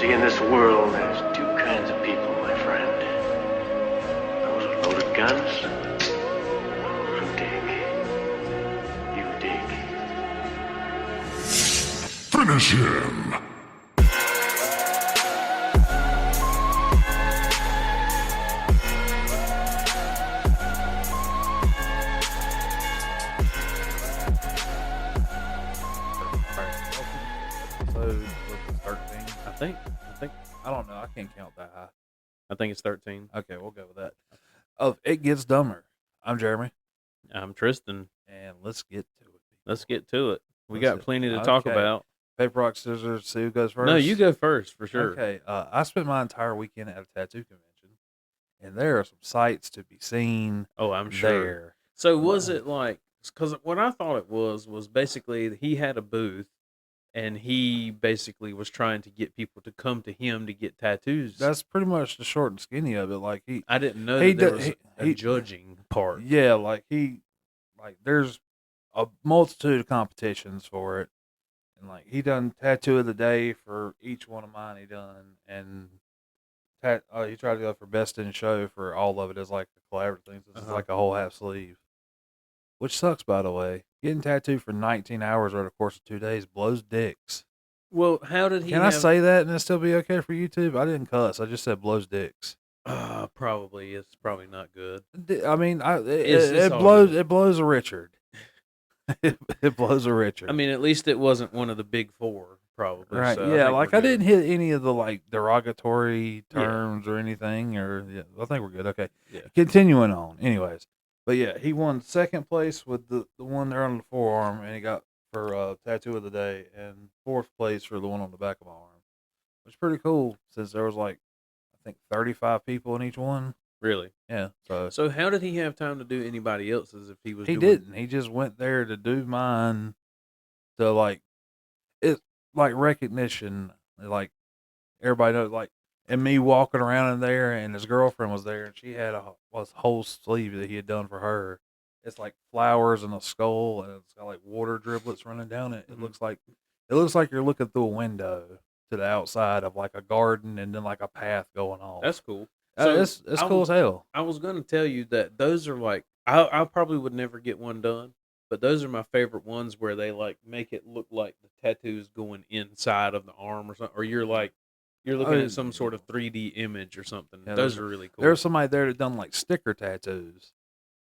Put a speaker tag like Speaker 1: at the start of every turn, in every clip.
Speaker 1: See, in this world, there's two kinds of people, my friend. Those with loaded guns, those who dig. You dig.
Speaker 2: Finish him!
Speaker 3: Episode was 13.
Speaker 4: I think
Speaker 3: I don't know. I can't count that high.
Speaker 4: I think it's 13.
Speaker 3: Okay, we'll go with that. Of It Gets Dumber. I'm Jeremy,
Speaker 4: I'm Tristan.
Speaker 3: and let's get to it.
Speaker 4: Let's get to it. We
Speaker 3: Let's
Speaker 4: got
Speaker 3: get-
Speaker 4: plenty to talk
Speaker 3: okay.
Speaker 4: about.
Speaker 3: Paper, rock, scissors. See who goes first.
Speaker 4: No, you go first for sure.
Speaker 3: Okay. I spent my entire weekend at a tattoo convention, and there are some sights to be seen
Speaker 4: Oh, I'm sure.
Speaker 3: there.
Speaker 4: So was it like? Because what I thought it was basically he had a booth, and he basically was trying to get people to come to him to get tattoos.
Speaker 3: That's pretty much the short and skinny of it. Like
Speaker 4: I didn't know
Speaker 3: he
Speaker 4: that there
Speaker 3: did-
Speaker 4: was a
Speaker 3: he-
Speaker 4: judging part.
Speaker 3: yeah, there's a multitude of competitions for it, and like he done tattoo of the day for each one of mine. He done, and he tried to go for best in show for all of it as like the collaborative things. This is
Speaker 4: Uh-huh.
Speaker 3: like a whole half sleeve, which sucks by the way. Getting tattooed for 19 hours over the course of 2 days blows dicks.
Speaker 4: Well, how did he?
Speaker 3: Can I say that and it still be okay for YouTube? I didn't cuss. I just said blows dicks.
Speaker 4: Probably it's probably not good.
Speaker 3: I mean,
Speaker 4: It's
Speaker 3: it
Speaker 4: all
Speaker 3: blows.
Speaker 4: good.
Speaker 3: It blows a Richard. it blows a Richard.
Speaker 4: I mean, at least it wasn't one of the big four, probably.
Speaker 3: right?
Speaker 4: So
Speaker 3: Yeah,
Speaker 4: think
Speaker 3: like
Speaker 4: we're
Speaker 3: I
Speaker 4: good.
Speaker 3: didn't hit any of the like derogatory
Speaker 4: Yeah.
Speaker 3: terms or anything. Or yeah, I think we're good. Okay,
Speaker 4: Yeah.
Speaker 3: continuing on. Anyways, but yeah, he won second place with the one there on the forearm, and he got for tattoo of the day, and fourth place for the one on the back of my arm, which is pretty cool since there was like I think 35 people in each one.
Speaker 4: Really.
Speaker 3: Yeah, so
Speaker 4: So how did he have time to do anybody else's if he was?
Speaker 3: he
Speaker 4: doing...
Speaker 3: didn't. He just went there to do mine, to like it, like recognition, like everybody knows, like, and me walking around in there, and his girlfriend was there, and she had a whole sleeve that he had done for her. It's like flowers and a skull, and it's got like water driblets running down it. It
Speaker 4: Mhm.
Speaker 3: looks like you're looking through a window to the outside of like a garden, and then like a path going on.
Speaker 4: That's cool.
Speaker 3: It's
Speaker 4: I
Speaker 3: cool
Speaker 4: was-
Speaker 3: as hell.
Speaker 4: I was going to tell you that those are like I probably would never get one done, but those are my favorite ones where they like make it look like the tattoo is going inside of the arm or something, or you're looking
Speaker 3: Oh,
Speaker 4: at some sort of 3D image or something.
Speaker 3: Yeah,
Speaker 4: those are really cool.
Speaker 3: There's somebody there that done like sticker tattoos.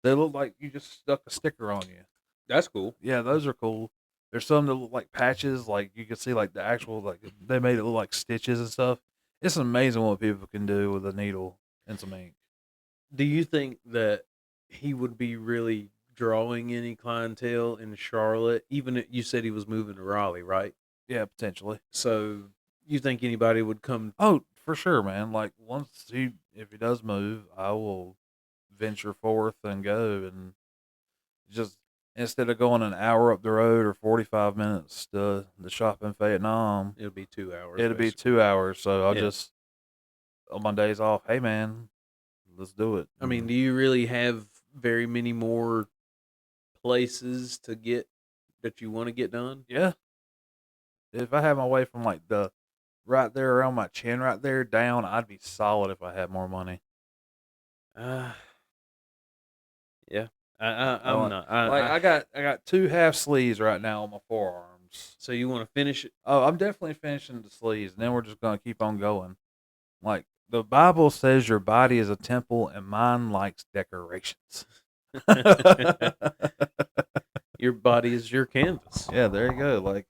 Speaker 3: They look like you just stuck a sticker on you.
Speaker 4: That's cool.
Speaker 3: Yeah, those are cool. There's some that look like patches, like you can see like the actual like they made it look like stitches and stuff. It's amazing what people can do with a needle and some ink.
Speaker 4: Do you think that he would be really drawing any clientele in Charlotte? Even if you said he was moving to Raleigh, right?
Speaker 3: Yeah, potentially.
Speaker 4: So you think anybody would come?
Speaker 3: Oh, for sure, man. Like if he does move, I will venture forth and go, and just instead of going an hour up the road or 45 minutes to the shop in Vietnam,
Speaker 4: It'll be 2 hours.
Speaker 3: it'll be
Speaker 4: basically.
Speaker 3: 2 hours. So I'll
Speaker 4: Yeah.
Speaker 3: just on my days off, hey man, let's do it.
Speaker 4: I mean, do you really have very many more places to get that you want to get done?
Speaker 3: yeah. If I had my way from like the right there around my chin, right there down, I'd be solid if I had more money.
Speaker 4: Yeah.
Speaker 3: I
Speaker 4: I'm
Speaker 3: like-
Speaker 4: not.
Speaker 3: I got 2 half sleeves right now on my forearms.
Speaker 4: So you want to finish it?
Speaker 3: Oh, I'm definitely finishing the sleeves, and then we're just gonna keep on going. Like the Bible says, your body is a temple, and mine likes decorations.
Speaker 4: Your body is your canvas.
Speaker 3: Yeah, there you go. Like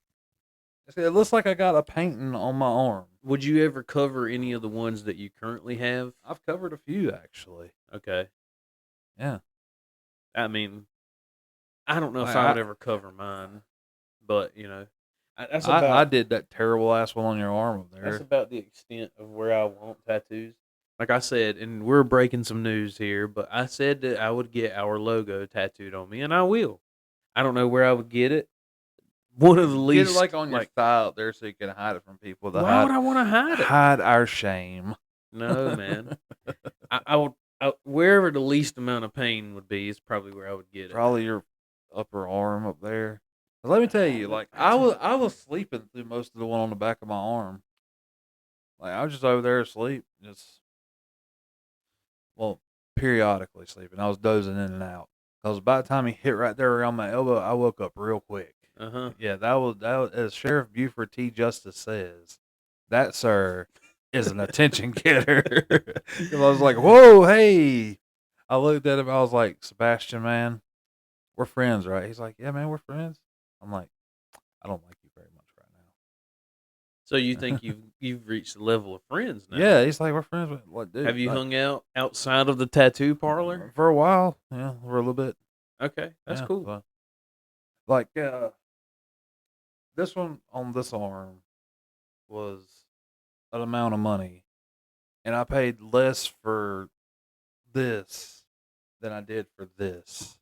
Speaker 3: it looks like I got a painting on my arm.
Speaker 4: Would you ever cover any of the ones that you currently have?
Speaker 3: I've covered a few actually.
Speaker 4: Okay.
Speaker 3: Yeah.
Speaker 4: I mean, I don't know if
Speaker 3: I-
Speaker 4: I would ever cover mine, but that's about
Speaker 3: I did that terrible ass one on your arm up
Speaker 4: that's
Speaker 3: there.
Speaker 4: about the extent of where I want tattoos. Like I said, and we're breaking some news here, but I said that I would get our logo tattooed on me, and I will. I don't know where I would get it. One of the
Speaker 3: Get
Speaker 4: least,
Speaker 3: it like on your thigh up there so you can hide it from people.
Speaker 4: why would I want to hide it?
Speaker 3: hide our shame?
Speaker 4: No, man. I would wherever the least amount of pain would be is probably where I would get it.
Speaker 3: Probably your upper arm up there. But let me tell you, like I was sleeping through most of the one on the back of my arm. Like I was just over there asleep, just well, periodically sleeping. I was dozing in and out. Cause by the time he hit right there around my elbow, I woke up real quick. Yeah, that was as Sheriff Buford T. Justice says. That sir is an attention getter. 'Cause I was like, whoa, hey. I looked at him. I was like, Sebastian, man, we're friends, right? He's like, yeah, man, we're friends. I'm like, I don't like you very much right
Speaker 4: So you think you've reached the level of friends
Speaker 3: now.
Speaker 4: now?
Speaker 3: Yeah, he's like, we're friends. With, like, dude,
Speaker 4: Have you
Speaker 3: like,
Speaker 4: hung out outside of the tattoo parlor?
Speaker 3: for a while? Yeah, for a little bit.
Speaker 4: Okay, that's
Speaker 3: Yeah,
Speaker 4: cool.
Speaker 3: so, like, this one on this arm was an amount of money, and I paid less for this than I did for this.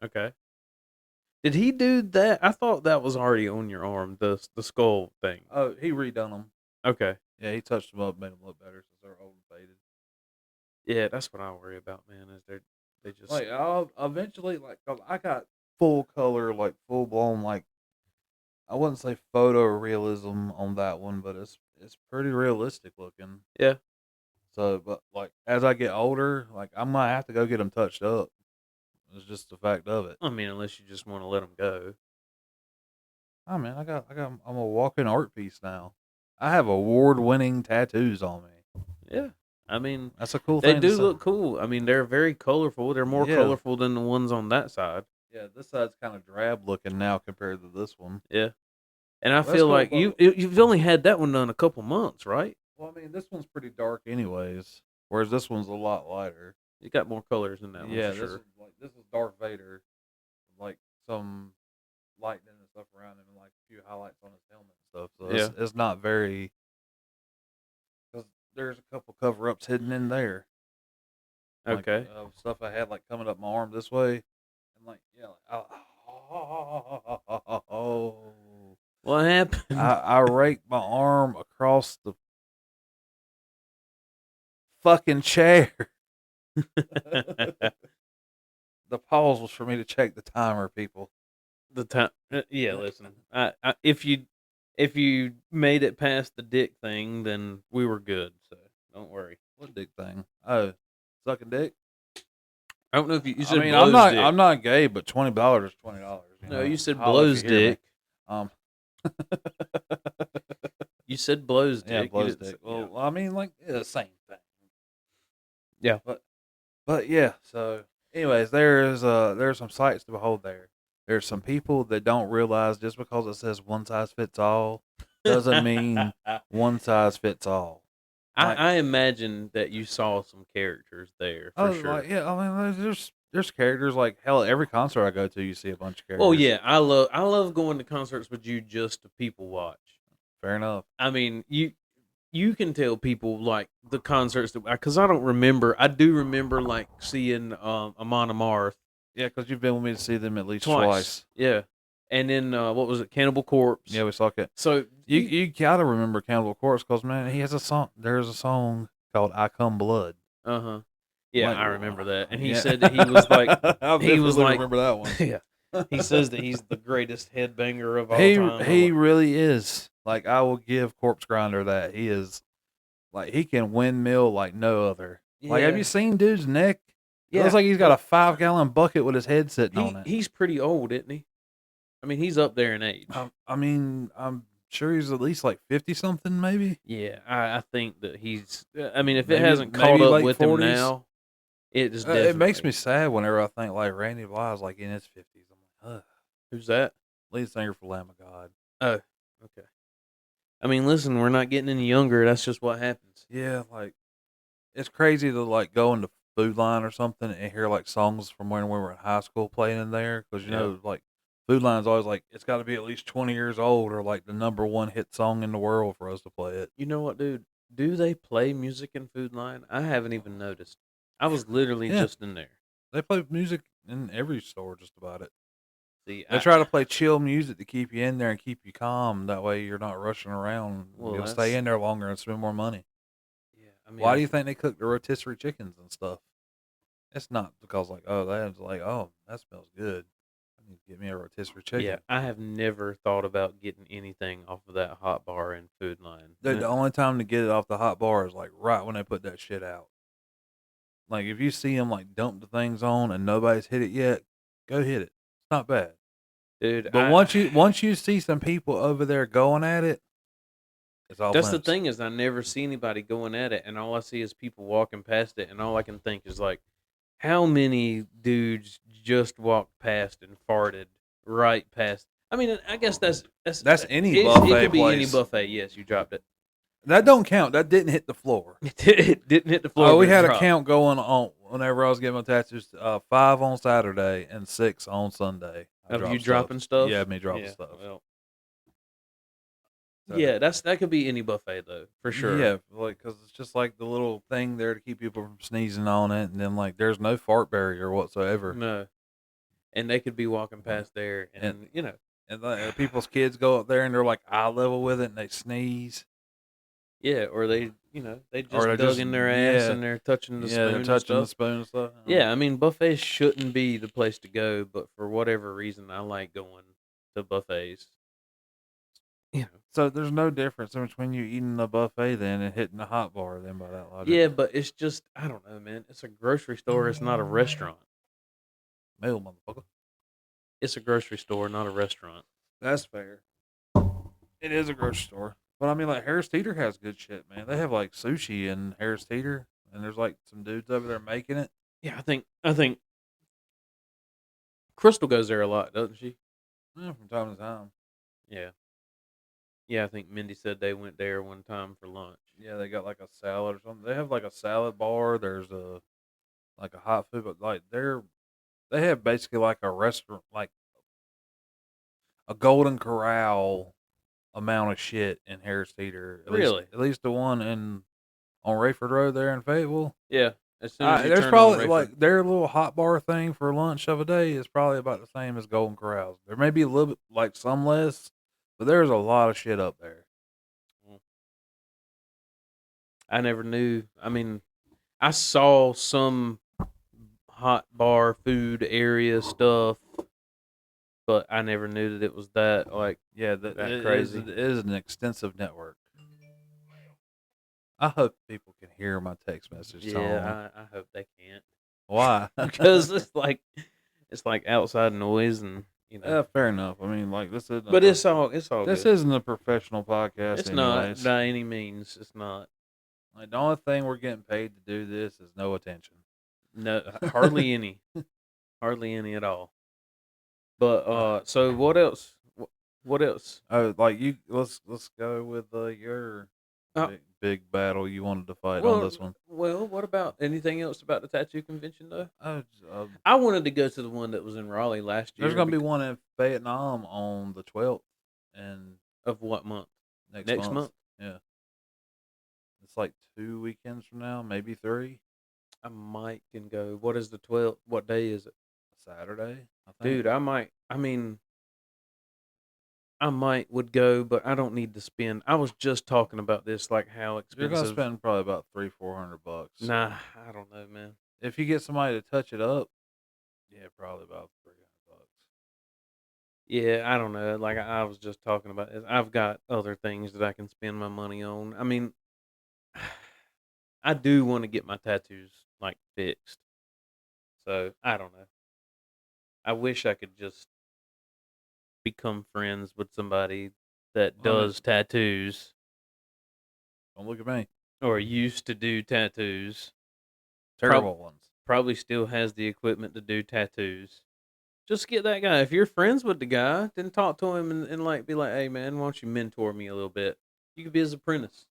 Speaker 4: Okay. Did he do that? I thought that was already on your arm, the skull thing.
Speaker 3: Oh, he redone them.
Speaker 4: Okay.
Speaker 3: Yeah, he touched them up, made them look better since they're old and faded.
Speaker 4: Yeah, that's what I worry about, man. Is they just
Speaker 3: Like I'll eventually, like, 'cause I got full color, like full blown, like I wouldn't say photorealism on that one, but it's pretty realistic looking.
Speaker 4: yeah.
Speaker 3: So, but like as I get older, like I might have to go get them touched up. It's just the fact of it.
Speaker 4: I mean, unless you just want to let them go.
Speaker 3: Oh man, I'm a walking art piece now. I have award-winning tattoos on me.
Speaker 4: Yeah. I mean,
Speaker 3: That's a cool
Speaker 4: they
Speaker 3: thing.
Speaker 4: do look cool. I mean, they're very colorful. They're more
Speaker 3: Yeah.
Speaker 4: colorful than the ones on that side.
Speaker 3: Yeah, this side's kind of drab looking now compared to this one.
Speaker 4: Yeah. And I
Speaker 3: Well, that's
Speaker 4: feel
Speaker 3: cool,
Speaker 4: like
Speaker 3: but-
Speaker 4: you've only had that one done a couple months, right?
Speaker 3: Well, I mean, this one's pretty dark, anyways, whereas this one's a lot lighter.
Speaker 4: You got more colors in that one.
Speaker 3: Yeah,
Speaker 4: for sure.
Speaker 3: this is Darth Vader, like some lightning and stuff around him, and like a few highlights on his helmet and stuff. So it's not very. Because there's a couple cover-ups hidden in there. Like,
Speaker 4: Okay.
Speaker 3: Stuff I had like coming up my arm this way, and like oh.
Speaker 4: What happened?
Speaker 3: I raked my arm across the fucking chair. The pause was for me to check the timer, people.
Speaker 4: The time. Yeah, listen. If you made it past the dick thing, then we were good. So don't worry.
Speaker 3: What dick thing? Oh, sucking dick.
Speaker 4: I don't know if you said.
Speaker 3: I mean,
Speaker 4: blows dick.
Speaker 3: I'm not gay, but $20 is $20.
Speaker 4: No, you said
Speaker 3: Holla if
Speaker 4: blows
Speaker 3: you hear me.
Speaker 4: dick. You said blows dick.
Speaker 3: Yeah,
Speaker 4: You
Speaker 3: blows
Speaker 4: didn't
Speaker 3: dick.
Speaker 4: say-
Speaker 3: Well, I mean, like the same thing.
Speaker 4: Yeah.
Speaker 3: But yeah. So, anyways, there's some sights to behold there. There's some people that don't realize just because it says one size fits all doesn't mean one size fits all. Like-
Speaker 4: I imagine that you saw some characters there for sure.
Speaker 3: Like, yeah, I mean, there's characters like hell. Every concert I go to, you see a bunch of characters.
Speaker 4: Oh yeah, I love going to concerts with you just to people watch.
Speaker 3: Fair enough.
Speaker 4: I mean, you can tell people like the concerts that because I don't remember. I do remember like seeing Amon Amarth
Speaker 3: Yeah, because you've been with me to see them at least
Speaker 4: twice.
Speaker 3: twice.
Speaker 4: Yeah, and then what was it, Cannibal Corpse?
Speaker 3: Yeah, we saw it.
Speaker 4: So
Speaker 3: You gotta remember Cannibal Corpse because man, he has a song. There's a song called "I Come Blood."
Speaker 4: Yeah,
Speaker 3: Like-
Speaker 4: I remember that. And he
Speaker 3: Yeah.
Speaker 4: said that he was like,
Speaker 3: I
Speaker 4: he was
Speaker 3: definitely
Speaker 4: like-
Speaker 3: remember that one.
Speaker 4: yeah. He says that he's the greatest headbanger of all
Speaker 3: He
Speaker 4: time.
Speaker 3: he really is. Like I will give Corpse Grinder that he is. Like he can windmill like no other. Like have
Speaker 4: Yeah.
Speaker 3: you seen dude's neck? It
Speaker 4: Yeah.
Speaker 3: looks like he's got a 5-gallon bucket with his head sitting on it.
Speaker 4: He's pretty old, isn't he? I mean, he's up there in age.
Speaker 3: I mean, I'm sure he's at least like 50 something, maybe.
Speaker 4: Yeah, I think that he's. I mean, if
Speaker 3: Maybe-
Speaker 4: it hasn't
Speaker 3: maybe
Speaker 4: caught up
Speaker 3: late
Speaker 4: with
Speaker 3: 40s.
Speaker 4: him now, it is.
Speaker 3: It makes
Speaker 4: definitely-
Speaker 3: me sad whenever I think like Randy Bly's like in his 50s. I'm like, ugh.
Speaker 4: Who's that?
Speaker 3: Lead singer for Lamb of God.
Speaker 4: Oh, okay. I mean, listen, we're not getting any younger. That's just what happens.
Speaker 3: Yeah, like it's crazy to like go into Food Line or something and hear like songs from when we were in high school playing in there because you know like Food Line's always like it's got to be at least 20 years old or like the #1 hit song in the world for us to play it.
Speaker 4: You know what, dude? Do they play music in Food Line? I haven't even noticed. I was literally
Speaker 3: Yeah.
Speaker 4: just in there.
Speaker 3: They play music in every store just about it.
Speaker 4: See,
Speaker 3: They try to play chill music to keep you in there and keep you calm. That way you're not rushing around.
Speaker 4: Well,
Speaker 3: You'll stay
Speaker 4: that's-
Speaker 3: in there longer and spend more money.
Speaker 4: Yeah, I mean,
Speaker 3: Why do you think they cook the rotisserie chickens and stuff? It's not because like, oh, that's like, oh, that smells good. I Get me a rotisserie chicken.
Speaker 4: Yeah, I have never thought about getting anything off of that hot bar in Food Lion.
Speaker 3: The only time to get it off the hot bar is like right when they put that shit out. Like if you see them like dump the things on and nobody's hit it yet, go hit it. It's not bad.
Speaker 4: Dude,
Speaker 3: But once you see some people over there going at it, it's all.
Speaker 4: That's
Speaker 3: limps.
Speaker 4: the thing is I never see anybody going at it, and all I see is people walking past it, and all I can think is like, how many dudes just walked past and farted right past? I mean, I guess that's
Speaker 3: any buffet
Speaker 4: It could be any
Speaker 3: place.
Speaker 4: buffet. Yes, you dropped it.
Speaker 3: That don't count. That didn't hit the floor.
Speaker 4: It didn't hit the floor.
Speaker 3: Oh, we
Speaker 4: but it
Speaker 3: had a
Speaker 4: dropped.
Speaker 3: count going on whenever I was getting my tattoos. 5 on Saturday and 6 on Sunday.
Speaker 4: Of you dropping stuff?
Speaker 3: Yeah, me dropping
Speaker 4: Yeah,
Speaker 3: stuff.
Speaker 4: well,
Speaker 3: So-
Speaker 4: yeah, that could be any buffet though, for sure.
Speaker 3: Yeah, like because it's just like the little thing there to keep people from sneezing on it, and then like there's no fart barrier whatsoever.
Speaker 4: No, and they could be walking past there, and you know,
Speaker 3: And people's kids go up there and they're like eye level with it, and they sneeze.
Speaker 4: yeah, or they just
Speaker 3: Or they
Speaker 4: dug
Speaker 3: just-
Speaker 4: in their ass
Speaker 3: yeah.
Speaker 4: and they're touching the
Speaker 3: Yeah,
Speaker 4: spoon
Speaker 3: they're
Speaker 4: and
Speaker 3: touching the
Speaker 4: stuff.
Speaker 3: spoon and stuff.
Speaker 4: Yeah, I mean buffets shouldn't be the place to go, but for whatever reason, I like going to buffets. You know.
Speaker 3: So there's no difference in between you eating a buffet then and hitting the hot bar then by that logic.
Speaker 4: Yeah, but it's just I don't know, man. It's a grocery store. It's not a restaurant.
Speaker 3: Mail, motherfucker.
Speaker 4: It's a grocery store, not a restaurant.
Speaker 3: That's fair. It is a grocery store. But I mean, like, Harris Teeter has good shit, man. They have, like, sushi in Harris Teeter, and there's, like, some dudes over there making it.
Speaker 4: Yeah, I think Crystal goes there a lot, doesn't she?
Speaker 3: Yeah, from time to time.
Speaker 4: Yeah. Yeah, I think Mindy said they went there one time for lunch.
Speaker 3: Yeah, they got, like, a salad or something. They have, like, a salad bar. There's a hot food, but, like, they have basically, like, a restaurant, like, a Golden Corral amount of shit in Harris Teeter.
Speaker 4: Really?
Speaker 3: At least the one on Rayford Road there in Fayetteville.
Speaker 4: Yeah. As soon as you
Speaker 3: There's
Speaker 4: turn
Speaker 3: probably
Speaker 4: on
Speaker 3: like their little hot bar thing for lunch of a day is probably about the same as Golden Corral's. There may be a little bit like some less, but there's a lot of shit up there.
Speaker 4: I never knew. I mean, I saw some hot bar food area stuff, but I never knew that it was that like
Speaker 3: Yeah,
Speaker 4: that
Speaker 3: crazy.
Speaker 4: crazy.
Speaker 3: It is an extensive network. I hope people can hear my text message tone.
Speaker 4: Yeah, I hope they can't
Speaker 3: Why?
Speaker 4: because it's like outside noise and you know.
Speaker 3: Yeah, fair enough. I mean, like this is.
Speaker 4: But it's all
Speaker 3: This
Speaker 4: good.
Speaker 3: isn't a professional podcast.
Speaker 4: It's
Speaker 3: anyways.
Speaker 4: not by any means. It's not.
Speaker 3: Like the only thing we're getting paid to do this is no attention.
Speaker 4: No, hardly any, hardly any at all. But so what else? What else?
Speaker 3: Oh, like you. Let's go with your
Speaker 4: Uh,
Speaker 3: big battle you wanted to fight on this one.
Speaker 4: Well, what about anything else about the tattoo convention though?
Speaker 3: Oh,
Speaker 4: I wanted to go to the one that was in Raleigh last year.
Speaker 3: there's gonna be one in Vietnam on the 12th and
Speaker 4: of what month?
Speaker 3: next
Speaker 4: month?
Speaker 3: Yeah, it's like 2 weekends from now, maybe 3.
Speaker 4: I might can go. What is the 12th? What day is it?
Speaker 3: Saturday, I think.
Speaker 4: Dude, I might. I mean, I might would go, but I don't need to spend. I was just talking about this, like how
Speaker 3: You're
Speaker 4: expensive.
Speaker 3: gonna spend probably about $300-400.
Speaker 4: Nah, I don't know, man.
Speaker 3: If you get somebody to touch it up, yeah, probably about $300.
Speaker 4: Yeah, I don't know. Like I was just talking about this. I've got other things that I can spend my money on. I mean, I do want to get my tattoos like fixed. So I don't know. I wish I could just become friends with somebody that
Speaker 3: Well, I mean-
Speaker 4: does tattoos
Speaker 3: Don't look at me.
Speaker 4: or used to do tattoos.
Speaker 3: Terrible ones.
Speaker 4: Probably still has the equipment to do tattoos. Just get that guy. If you're friends with the guy, then talk to him and like be like, hey man, why don't you mentor me a little bit? You could be his apprentice.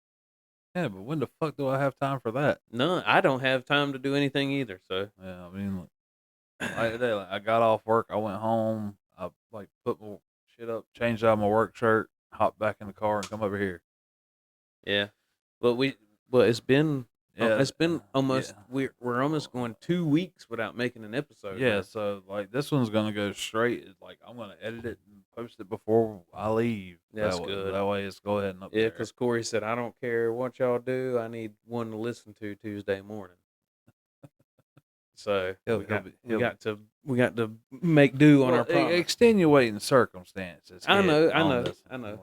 Speaker 3: Yeah, but when the fuck do I have time for that?
Speaker 4: No, I don't have time to do anything either. So
Speaker 3: Yeah, I mean, like today, like, I got off work, I went home, I like put my shit up, changed out my work shirt, hopped back in the car, and come over here.
Speaker 4: yeah, but it's been
Speaker 3: Yeah,
Speaker 4: it's been almost
Speaker 3: yeah.
Speaker 4: we're almost going 2 weeks without making an episode.
Speaker 3: Yeah,
Speaker 4: man.
Speaker 3: so like this one's gonna go straight. Like I'm gonna edit it and post it before I leave.
Speaker 4: That's
Speaker 3: that way,
Speaker 4: good.
Speaker 3: That way, it's go ahead and up
Speaker 4: Yeah,
Speaker 3: there.
Speaker 4: because Corey said I don't care what y'all do. I need one to listen to Tuesday morning. So
Speaker 3: He'll
Speaker 4: we
Speaker 3: be-
Speaker 4: got to make do on our promise.
Speaker 3: extenuating circumstances.
Speaker 4: I know.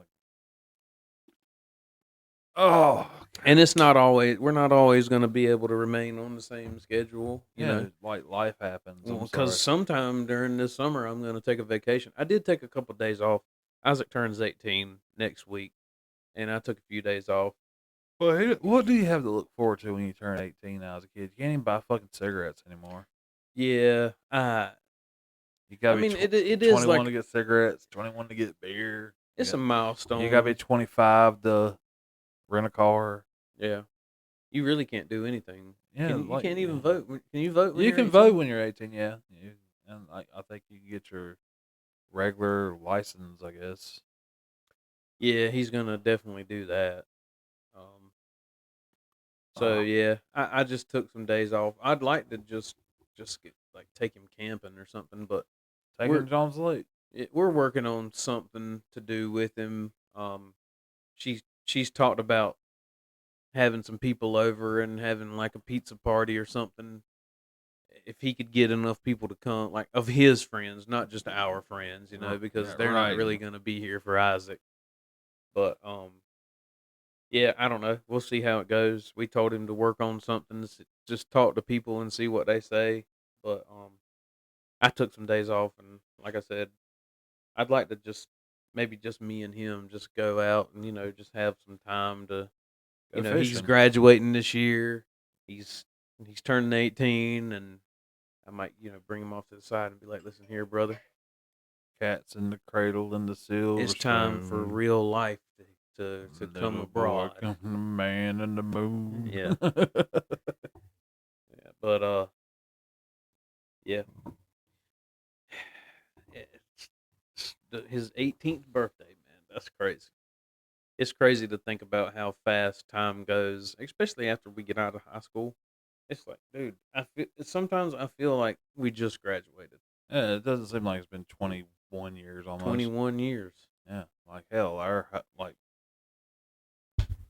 Speaker 3: Oh,
Speaker 4: And it's not always we're not always going to be able to remain on the same schedule, you know.
Speaker 3: like life happens.
Speaker 4: Because sometime during this summer I'm going to take a vacation. I did take a couple of days off. Isaac turns 18 next week, and I took a few days off.
Speaker 3: Well, what do you have to look forward to when you turn 18 now as a kid? You can't even buy fucking cigarettes anymore.
Speaker 4: Yeah,
Speaker 3: You gotta be
Speaker 4: it
Speaker 3: 21
Speaker 4: is like
Speaker 3: to get cigarettes, 21 to get beer.
Speaker 4: it's a milestone.
Speaker 3: You gotta be 25 to rent a car.
Speaker 4: Yeah, you really can't do anything.
Speaker 3: Yeah,
Speaker 4: you can't even vote. Can you vote? When
Speaker 3: you
Speaker 4: you're
Speaker 3: can
Speaker 4: 18?
Speaker 3: vote when you're 18. Yeah, and I think you can get your regular license, I guess.
Speaker 4: Yeah, he's gonna definitely do that. So yeah, I just took some days off. I'd like to just get, like, take him camping or something, but
Speaker 3: Taking John's Lake.
Speaker 4: we're working on something to do with him. She's talked about having some people over and having like a pizza party or something. If he could get enough people to come, like of his friends, not just our friends, you know, because they're not really going to be here for Isaac. But yeah, I don't know. We'll see how it goes. We told him to work on something, just talk to people and see what they say. But I took some days off, and like I said, I'd like to just maybe just me and him just go out and, you know, just have some time to, you know, he's graduating this year. He's turning 18, and I might, you know, bring him off to the side and be like, "Listen here, brother.
Speaker 3: Cats in the cradle and the silver
Speaker 4: It's time for real life to come abroad."
Speaker 3: The man in the moon.
Speaker 4: Yeah. Yeah, but yeah. His 18th birthday, man. That's crazy. It's crazy to think about how fast time goes, especially after we get out of high school. It's like, dude, sometimes I feel like we just graduated.
Speaker 3: Yeah, it doesn't seem like it's been 21 years almost.
Speaker 4: 21 years.
Speaker 3: Yeah, like hell, our like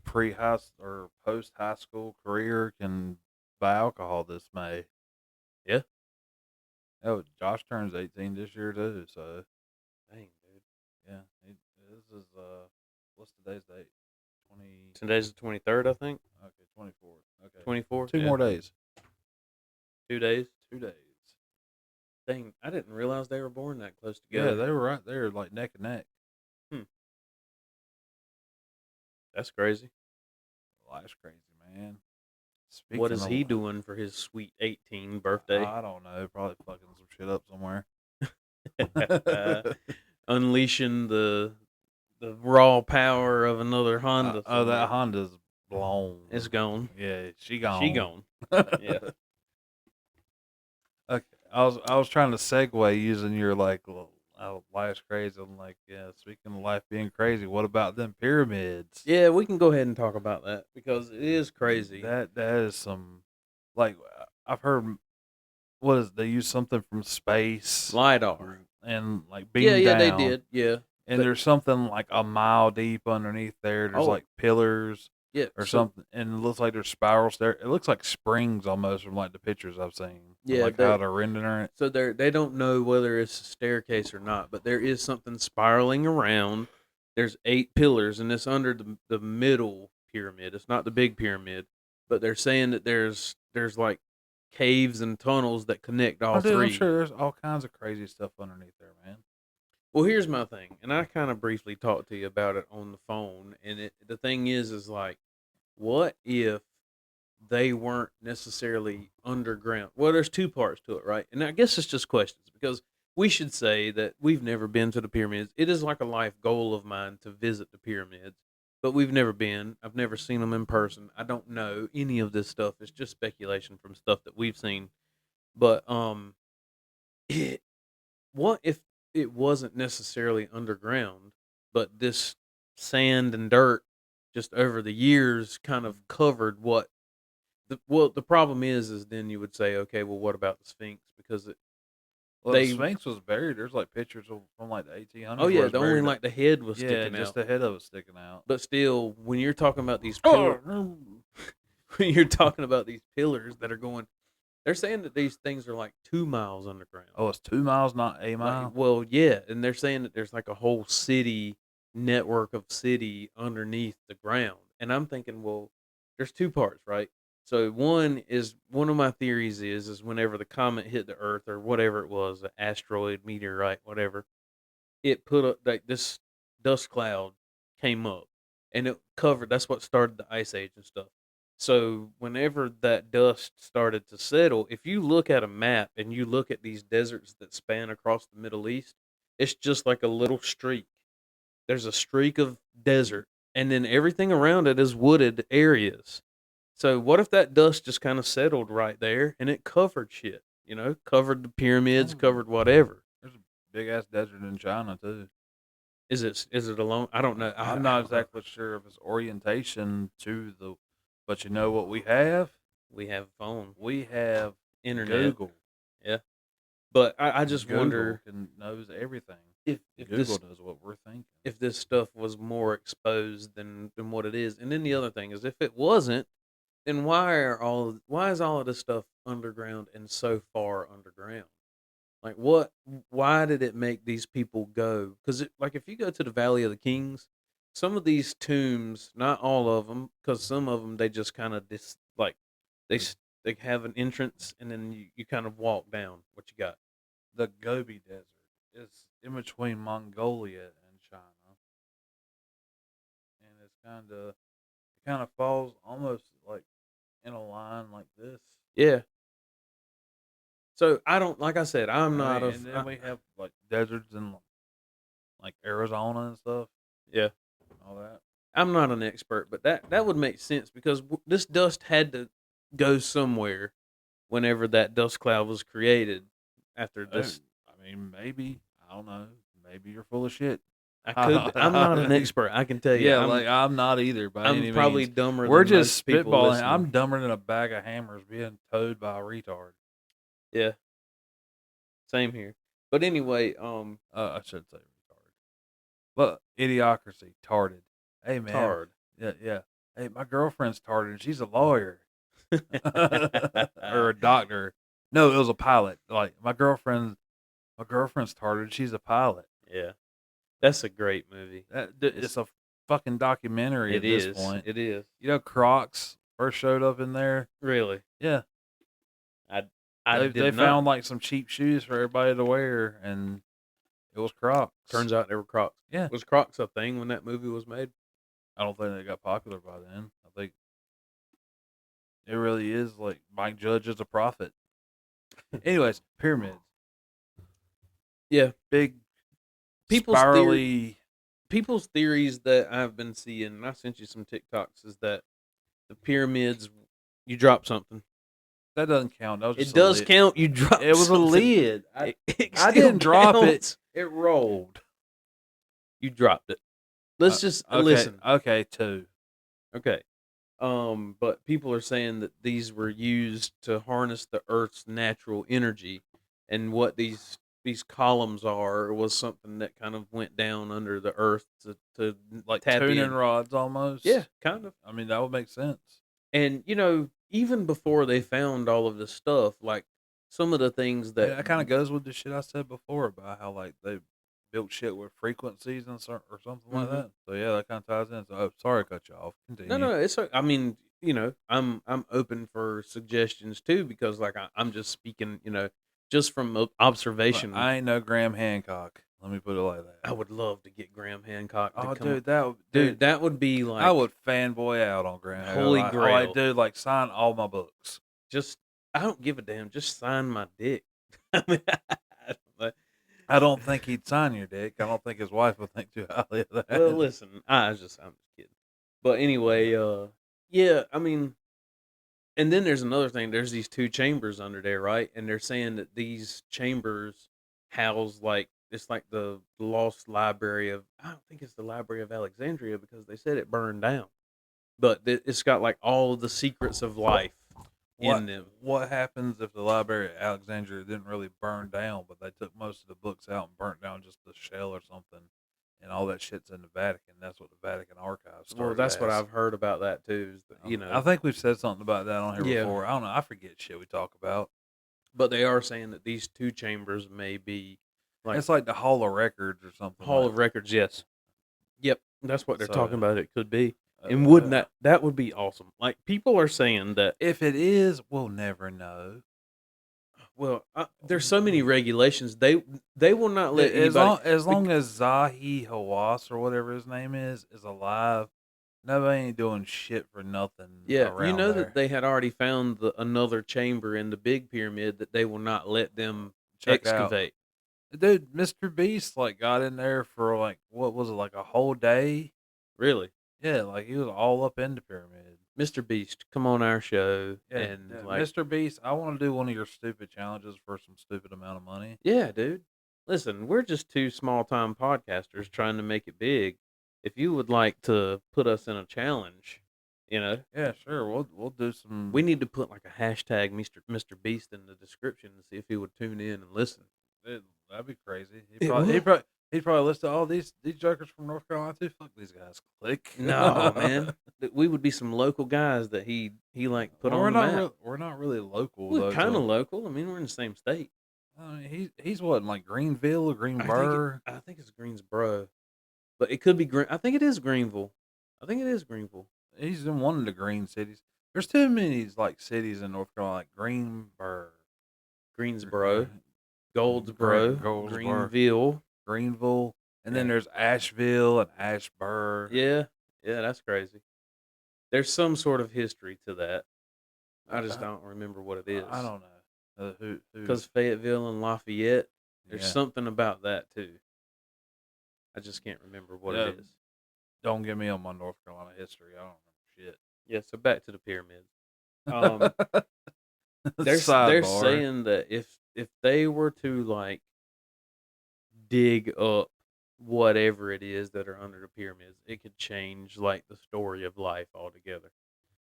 Speaker 3: pre-high or post-high school career can buy alcohol this May.
Speaker 4: Yeah.
Speaker 3: Oh, Josh turns 18 this year too, so.
Speaker 4: Dang, dude.
Speaker 3: Yeah, this is what's today's date? 20.
Speaker 4: Today's the 23rd, I think.
Speaker 3: Okay, 24th. Okay,
Speaker 4: 24.
Speaker 3: Two more days.
Speaker 4: 2 days.
Speaker 3: 2 days.
Speaker 4: Dang, I didn't realize they were born that close together.
Speaker 3: Yeah, they were right there, like neck and neck.
Speaker 4: That's crazy.
Speaker 3: Life's crazy, man.
Speaker 4: What is he doing for his sweet 18 birthday?
Speaker 3: I don't know. Probably fucking some shit up somewhere.
Speaker 4: Unleashing the raw power of another Honda.
Speaker 3: That Honda's blown.
Speaker 4: It's gone.
Speaker 3: Yeah, she gone.
Speaker 4: She gone. Yeah.
Speaker 3: Okay, I was trying to segue using your like life's crazy. I'm like, yeah. Speaking of life being crazy, what about them pyramids?
Speaker 4: Yeah, we can go ahead and talk about that because it is crazy.
Speaker 3: That is some, like, I've heard. What is they use something from space
Speaker 4: LiDAR
Speaker 3: and like beam
Speaker 4: yeah
Speaker 3: down.
Speaker 4: they did
Speaker 3: And there's something like a mile deep underneath there. There's like pillars or something, and it looks like there's spirals there. It looks like springs almost from like the pictures I've seen.
Speaker 4: Yeah,
Speaker 3: like how they're rendering it.
Speaker 4: So they don't know whether it's a staircase or not, but there is something spiraling around. There's 8 pillars, and it's under the middle pyramid. It's not the big pyramid, but they're saying that there's like caves and tunnels that connect all three.
Speaker 3: I'm sure there's all kinds of crazy stuff underneath there, man.
Speaker 4: Well, here's my thing, and I kind of briefly talked to you about it on the phone, and the thing is like, what if they weren't necessarily underground? Well, there's 2 parts to it, right? And I guess it's just questions, because we should say that we've never been to the pyramids. It is like a life goal of mine to visit the pyramids, but we've never been. I've never seen them in person. I don't know any of this stuff. It's just speculation from stuff that we've seen. But what if it wasn't necessarily underground, but this sand and dirt just over the years kind of covered what the problem is then you would say, okay, well, what about the Sphinx? Because
Speaker 3: the Sphinx was buried. There's like pictures from like the 1800s.
Speaker 4: Oh yeah, only like the head was sticking out.
Speaker 3: Just the head of it sticking out.
Speaker 4: But still, when you're talking about these pillars, when you're talking about these pillars that are going They're saying that these things are like 2 miles underground.
Speaker 3: Oh, it's 2 miles, not a
Speaker 4: Like,
Speaker 3: mile.
Speaker 4: well, yeah, and they're saying that there's like a whole city network of city underneath the ground. And I'm thinking, well, there's two parts, right? So one of my theories is whenever the comet hit the Earth or whatever it was, an asteroid, meteorite, whatever, it put up like this dust cloud came up and it covered. That's what started the ice age and stuff. So whenever that dust started to settle, if you look at a map and you look at these deserts that span across the Middle East, it's just like a little streak. There's a streak of desert, and then everything around it is wooded areas. So what if that dust just kind of settled right there and it covered shit? Covered the pyramids, covered whatever.
Speaker 3: There's a big ass desert in China too.
Speaker 4: Is it alone? I don't know.
Speaker 3: I'm not exactly sure of its orientation to the, but you know what we have?
Speaker 4: We have phone,
Speaker 3: We have
Speaker 4: internet,
Speaker 3: Google.
Speaker 4: yeah. But I just
Speaker 3: Google
Speaker 4: wonder
Speaker 3: knows everything.
Speaker 4: if
Speaker 3: Google knows what we're thinking.
Speaker 4: if this stuff was more exposed than what it is. And then the other thing is, if it wasn't, then why is all of this stuff underground and so far underground? Like what? Why did it make these people go? Because like if you go to the Valley of the Kings, some of these tombs, not all of them, because some of them they just kind of like they they have an entrance and then you kind of walk down what you got.
Speaker 3: The Gobi Desert is in between Mongolia and China, and it kind of falls almost like in a line like this.
Speaker 4: Yeah. So I don't like I said I'm
Speaker 3: I
Speaker 4: not
Speaker 3: mean,
Speaker 4: a
Speaker 3: and then we have like deserts in like Arizona and stuff,
Speaker 4: yeah.
Speaker 3: all that.
Speaker 4: I'm not an expert, but that would make sense because this dust had to go somewhere whenever that dust cloud was created. After this,
Speaker 3: I mean, maybe I don't know. Maybe you're full of shit.
Speaker 4: I'm not an expert. I can tell you.
Speaker 3: Yeah, like I'm not either. By
Speaker 4: I'm
Speaker 3: any
Speaker 4: probably
Speaker 3: means.
Speaker 4: dumber.
Speaker 3: We're
Speaker 4: than
Speaker 3: just
Speaker 4: most people
Speaker 3: spitballing.
Speaker 4: listening.
Speaker 3: I'm dumber than a bag of hammers being towed by a retard.
Speaker 4: Yeah, same here. But anyway,
Speaker 3: I should say retard, but idiocracy, tarded. Hey man,
Speaker 4: tard.
Speaker 3: yeah. Hey, my girlfriend's tarded. And she's a lawyer or a doctor. No, it was a pilot. Like my girlfriend's tarded. She's a pilot.
Speaker 4: Yeah, that's a great movie.
Speaker 3: It's a fucking documentary at this point.
Speaker 4: It is.
Speaker 3: You know, Crocs first showed up in there.
Speaker 4: Really?
Speaker 3: Yeah,
Speaker 4: I
Speaker 3: they
Speaker 4: did
Speaker 3: found
Speaker 4: not.
Speaker 3: like some cheap shoes for everybody to wear, and it was Crocs.
Speaker 4: Turns out they were Crocs.
Speaker 3: Yeah.
Speaker 4: Was Crocs a thing when that movie was made?
Speaker 3: I don't think they got popular by then. I think it really is like Mike Judge is a prophet. Anyways, pyramids.
Speaker 4: Yeah.
Speaker 3: Big,
Speaker 4: People's
Speaker 3: spirally.
Speaker 4: People's theories that I've been seeing, and I sent you some TikToks, is that the pyramids, you drop something.
Speaker 3: That doesn't count. That was just
Speaker 4: It does
Speaker 3: lid.
Speaker 4: count. You drop.
Speaker 3: It was a
Speaker 4: something.
Speaker 3: lid.
Speaker 4: It
Speaker 3: I
Speaker 4: still
Speaker 3: didn't drop it.
Speaker 4: counts.
Speaker 3: It rolled.
Speaker 4: You dropped it. Let's just
Speaker 3: Okay,
Speaker 4: listen.
Speaker 3: Okay, two.
Speaker 4: Okay. But people are saying that these were used to harness the Earth's natural energy, and what these columns are was something that kind of went down under the Earth to
Speaker 3: Like
Speaker 4: tap
Speaker 3: tuning
Speaker 4: in.
Speaker 3: rods almost.
Speaker 4: Yeah, kind of.
Speaker 3: I mean, that would make sense.
Speaker 4: And even before they found all of this stuff, like some of the things that
Speaker 3: That kind of goes with the shit I said before about how like they built shit with frequencies and or something like
Speaker 4: Mhm.
Speaker 3: that. So yeah, that kind of ties in. So sorry to cut you off. Continue.
Speaker 4: no, it's. I mean, I'm open for suggestions too because like I'm just speaking, just from observation.
Speaker 3: But I ain't no Graham Hancock. Let me put it like that.
Speaker 4: I would love to get Graham Hancock. To
Speaker 3: Oh,
Speaker 4: come
Speaker 3: dude,
Speaker 4: that would be like
Speaker 3: I would fanboy out on Graham.
Speaker 4: Holy
Speaker 3: Hancock.
Speaker 4: Grail.
Speaker 3: Like, dude, like sign all my books.
Speaker 4: just. I don't give a damn. Just sign my dick. I mean,
Speaker 3: I don't think he'd sign your dick. I don't think his wife would think too highly of that.
Speaker 4: well, listen, I'm just kidding. But anyway, yeah, I mean, and then there's another thing. There's these two chambers under there, right? And they're saying that these chambers house like it's like the lost library of. I don't think it's the Library of Alexandria because they said it burned down, but it's got like all of the secrets of life in them.
Speaker 3: What happens if the Library of Alexandria didn't really burn down, but they took most of the books out and burnt down just the shell or something? and all that shit's in the Vatican. That's what the Vatican archives started.
Speaker 4: Well, that's what
Speaker 3: as.
Speaker 4: I've heard about that too. Is that,
Speaker 3: I think we've said something about that on here
Speaker 4: Yeah.
Speaker 3: before. I don't know. I forget shit we talk about.
Speaker 4: but they are saying that these two chambers may be like
Speaker 3: It's like the Hall of Records or something.
Speaker 4: Hall
Speaker 3: like
Speaker 4: of Records. Yes. Yep, that's what they're
Speaker 3: So,
Speaker 4: talking about. It could be,
Speaker 3: uh,
Speaker 4: and wouldn't that would be awesome? Like people are saying that.
Speaker 3: If it is, we'll never know.
Speaker 4: Well, there's so many regulations. They will not let
Speaker 3: As
Speaker 4: anybody.
Speaker 3: long as Zahi Hawass or whatever his name is alive, nobody ain't doing shit for nothing.
Speaker 4: Yeah, you
Speaker 3: around
Speaker 4: know
Speaker 3: there.
Speaker 4: that they had already found another chamber in the big pyramid that they will not let them
Speaker 3: Check out.
Speaker 4: excavate.
Speaker 3: Dude, Mr. Beast got in there for what was it, a whole day?
Speaker 4: Really,
Speaker 3: Yeah, he was all up in the pyramid.
Speaker 4: Mr. Beast, come on our show and
Speaker 3: Mr. Beast, I want to do one of your stupid challenges for some stupid amount of money.
Speaker 4: Yeah, dude. Listen, we're just two small time podcasters trying to make it big. If you would like to put us in a challenge,
Speaker 3: Yeah, sure. We'll do some.
Speaker 4: we need to put a hashtag Mr. Beast in the description to see if he would tune in and listen.
Speaker 3: That'd be crazy.
Speaker 4: It would.
Speaker 3: He'd probably listen to all these jokers from North Carolina too. Fuck these guys. Click.
Speaker 4: No, man. We would be some local guys that he put
Speaker 3: Well,
Speaker 4: on the map.
Speaker 3: We're not really local.
Speaker 4: We're
Speaker 3: though,
Speaker 4: kind of
Speaker 3: so-
Speaker 4: local. I mean, we're in the same state.
Speaker 3: I mean, he's what, in Greenville or Greenboro?
Speaker 4: I think it's Greensboro, but it could be Green. I think it is Greenville.
Speaker 3: He's in one of the green cities. There's too many cities in North Carolina, like Greenboro,
Speaker 4: Greensboro, Goldsboro,
Speaker 3: Goldsboro. Greenville, and then
Speaker 4: Yeah.
Speaker 3: there's Asheville and Ashburn.
Speaker 4: Yeah, that's crazy. There's some sort of history to that. I just don't remember what it is.
Speaker 3: I don't know. Who?
Speaker 4: Because Fayetteville and Lafayette, there's
Speaker 3: Yeah.
Speaker 4: something about that too. I just can't remember what it is.
Speaker 3: Don't get me on my North Carolina history. I don't remember shit.
Speaker 4: Yeah, so back to the pyramids. They're
Speaker 3: Sidebar.
Speaker 4: saying that if they were to dig up whatever it is that are under the pyramids, it could change the story of life altogether,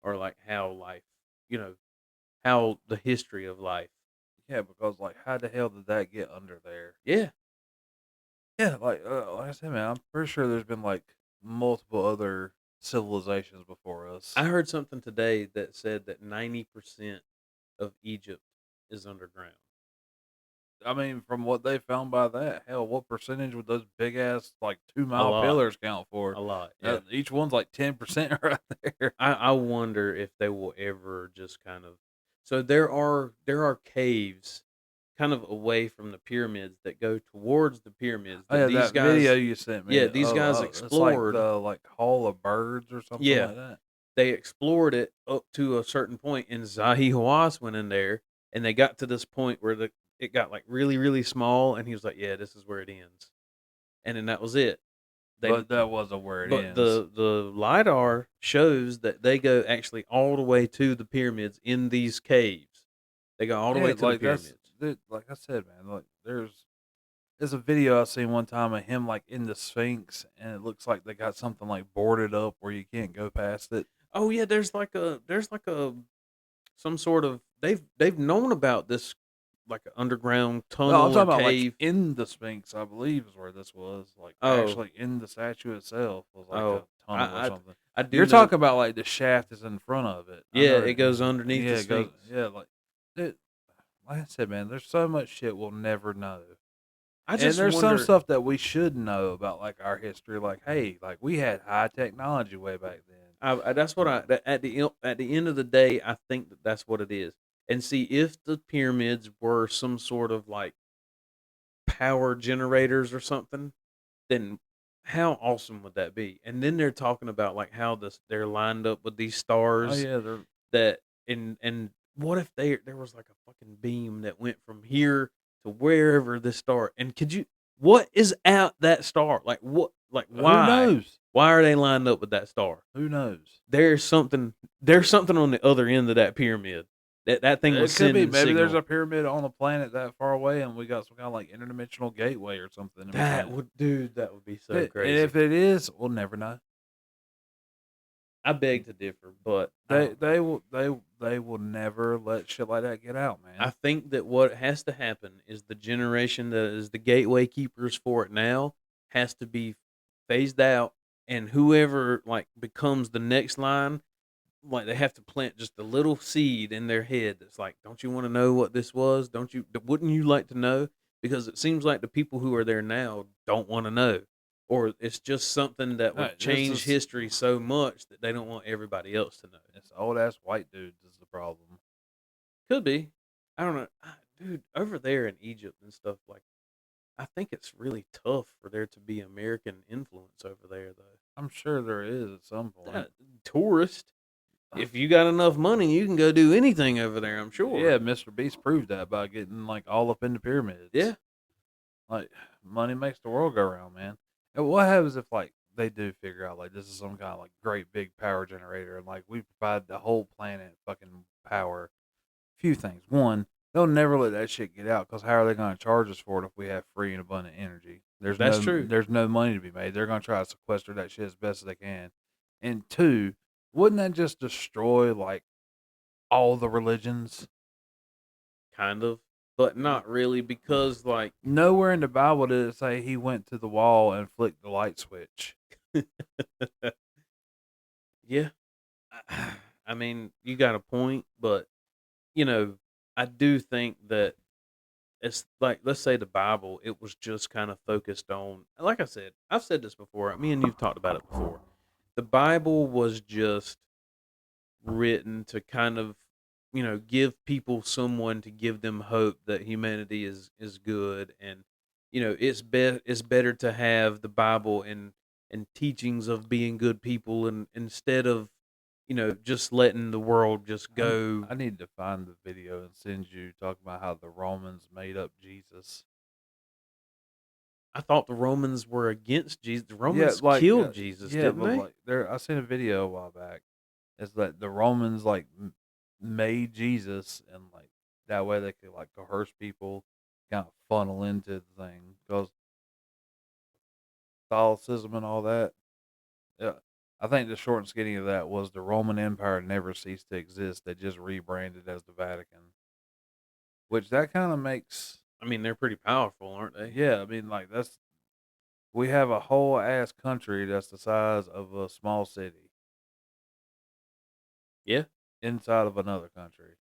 Speaker 4: or how life, how the history of life.
Speaker 3: Yeah, because how the hell did that get under there?
Speaker 4: Yeah,
Speaker 3: Yeah, like I said, man, I'm pretty sure there's been multiple other civilizations before us.
Speaker 4: I heard something today that said that 90% of Egypt is underground.
Speaker 3: I mean, from what they found by that, hell, what percentage would those big ass 2-mile
Speaker 4: lot.
Speaker 3: pillars count for?
Speaker 4: A lot. Yeah.
Speaker 3: Each one's 10% right there.
Speaker 4: I wonder if they will ever just kind of. So there are caves kind of away from the pyramids that go towards the pyramids.
Speaker 3: Oh, yeah,
Speaker 4: these
Speaker 3: that
Speaker 4: guys,
Speaker 3: video you sent me.
Speaker 4: Yeah, these guys explored.
Speaker 3: It's like the Hall of Birds or something
Speaker 4: Yeah.
Speaker 3: like that.
Speaker 4: They explored it up to a certain point, and Zahi Hawass went in there, and they got to this point where it got really, really small, and he was like, "Yeah, this is where it ends," and then that was it.
Speaker 3: But that wasn't where it ends.
Speaker 4: The LiDAR shows that they go actually all the way to the pyramids in these caves. They go all the way to the pyramids.
Speaker 3: Like I said, man, there's a video I seen one time of him in the Sphinx, and it looks like they got something boarded up where you can't go past it.
Speaker 4: Oh yeah, there's some sort of they've known about this an underground tunnel
Speaker 3: No, I'm talking
Speaker 4: or
Speaker 3: about
Speaker 4: cave.
Speaker 3: in the Sphinx, I believe is where this was.
Speaker 4: Oh.
Speaker 3: Actually in the statue itself was
Speaker 4: Oh,
Speaker 3: a tunnel or something.
Speaker 4: I do.
Speaker 3: You're
Speaker 4: know-
Speaker 3: talking about the shaft is in front of it. I
Speaker 4: Yeah,
Speaker 3: know
Speaker 4: it goes underneath the
Speaker 3: it goes,
Speaker 4: Sphinx.
Speaker 3: yeah, like I said, man, there's so much shit we'll never know.
Speaker 4: I
Speaker 3: And
Speaker 4: just
Speaker 3: there's
Speaker 4: wonder,
Speaker 3: some stuff that we should know about our history. Hey, we had high technology way back then.
Speaker 4: that's what at the end of the day, I think that's what it is. And see, if the pyramids were some sort of power generators or something, then how awesome would that be? And then they're talking about how they're lined up with these stars.
Speaker 3: Oh yeah, they're
Speaker 4: That and what if there was a fucking beam that went from here to wherever this star, and what is at that star? Why?
Speaker 3: Who knows?
Speaker 4: Why are they lined up with that star?
Speaker 3: Who knows?
Speaker 4: There's something on the other end of that pyramid. That thing was
Speaker 3: It could be.
Speaker 4: sending
Speaker 3: Maybe there's
Speaker 4: signal.
Speaker 3: a pyramid on a planet that far away, and we got some kind of interdimensional gateway or something. in
Speaker 4: That
Speaker 3: between.
Speaker 4: would be so
Speaker 3: And
Speaker 4: crazy.
Speaker 3: if it is, we'll never know.
Speaker 4: I beg to differ, but
Speaker 3: They will never let shit like that get out, man.
Speaker 4: I think that what has to happen is the generation that is the gateway keepers for it now has to be phased out, and whoever like becomes the next line, like they have to plant just a little seed in their head that's like, don't you want to know what this was? Wouldn't you like to know? Because it seems like the people who are there now don't want to know, or it's just something that would
Speaker 3: This
Speaker 4: change
Speaker 3: is
Speaker 4: history so much that they don't want everybody else to know.
Speaker 3: it's old ass white dudes is the problem.
Speaker 4: Could be. I don't know. Dude, over there in Egypt and stuff, like, I think it's really tough for there to be American influence over there, though.
Speaker 3: I'm sure there is at some point.
Speaker 4: Tourist. If you got enough money, you can go do anything over there, I'm sure.
Speaker 3: Yeah, Mr. Beast proved that by getting like all up in the pyramids.
Speaker 4: Yeah.
Speaker 3: Like money makes the world go round, man. And what happens if like they do figure out like this is some kind of like great big power generator and like we provide the whole planet fucking power? Few things. One, they'll never let that shit get out because how are they going to charge us for it if we have free and abundant energy?
Speaker 4: That's true.
Speaker 3: There's no money to be made. They're going to try to sequester that shit as best as they can. And two, wouldn't that just destroy like all the religions?
Speaker 4: Kind of. But not really, because, like,
Speaker 3: Nowhere in the Bible did it say he went to the wall and flicked the light switch.
Speaker 4: yeah. I mean, you got a point, but, you know, I do think that it's like, let's say the Bible, it was just kind of focused on, like I said, I've said this before. Me and you've talked about it before. The Bible was just written to kind of, give people someone to give them hope that humanity is good, and it's better to have the Bible and teachings of being good people, and instead of just letting the world just go.
Speaker 3: I need to find the video and send you talking about how the Romans made up Jesus.
Speaker 4: I thought the Romans were against Jesus. The Romans killed Jesus, didn't they?
Speaker 3: Like I seen a video a while back. It's that the Romans like made Jesus, and like that way they could like coerce people, kind of funnel into the thing because Catholicism and all that. Yeah, I think the short and skinny of that was the Roman Empire never ceased to exist. They just rebranded as the Vatican, which that kind of makes.
Speaker 4: I mean, they're pretty powerful, aren't they?
Speaker 3: Yeah, I mean, like we have a whole ass country that's the size of a small city.
Speaker 4: Yeah,
Speaker 3: inside of another country.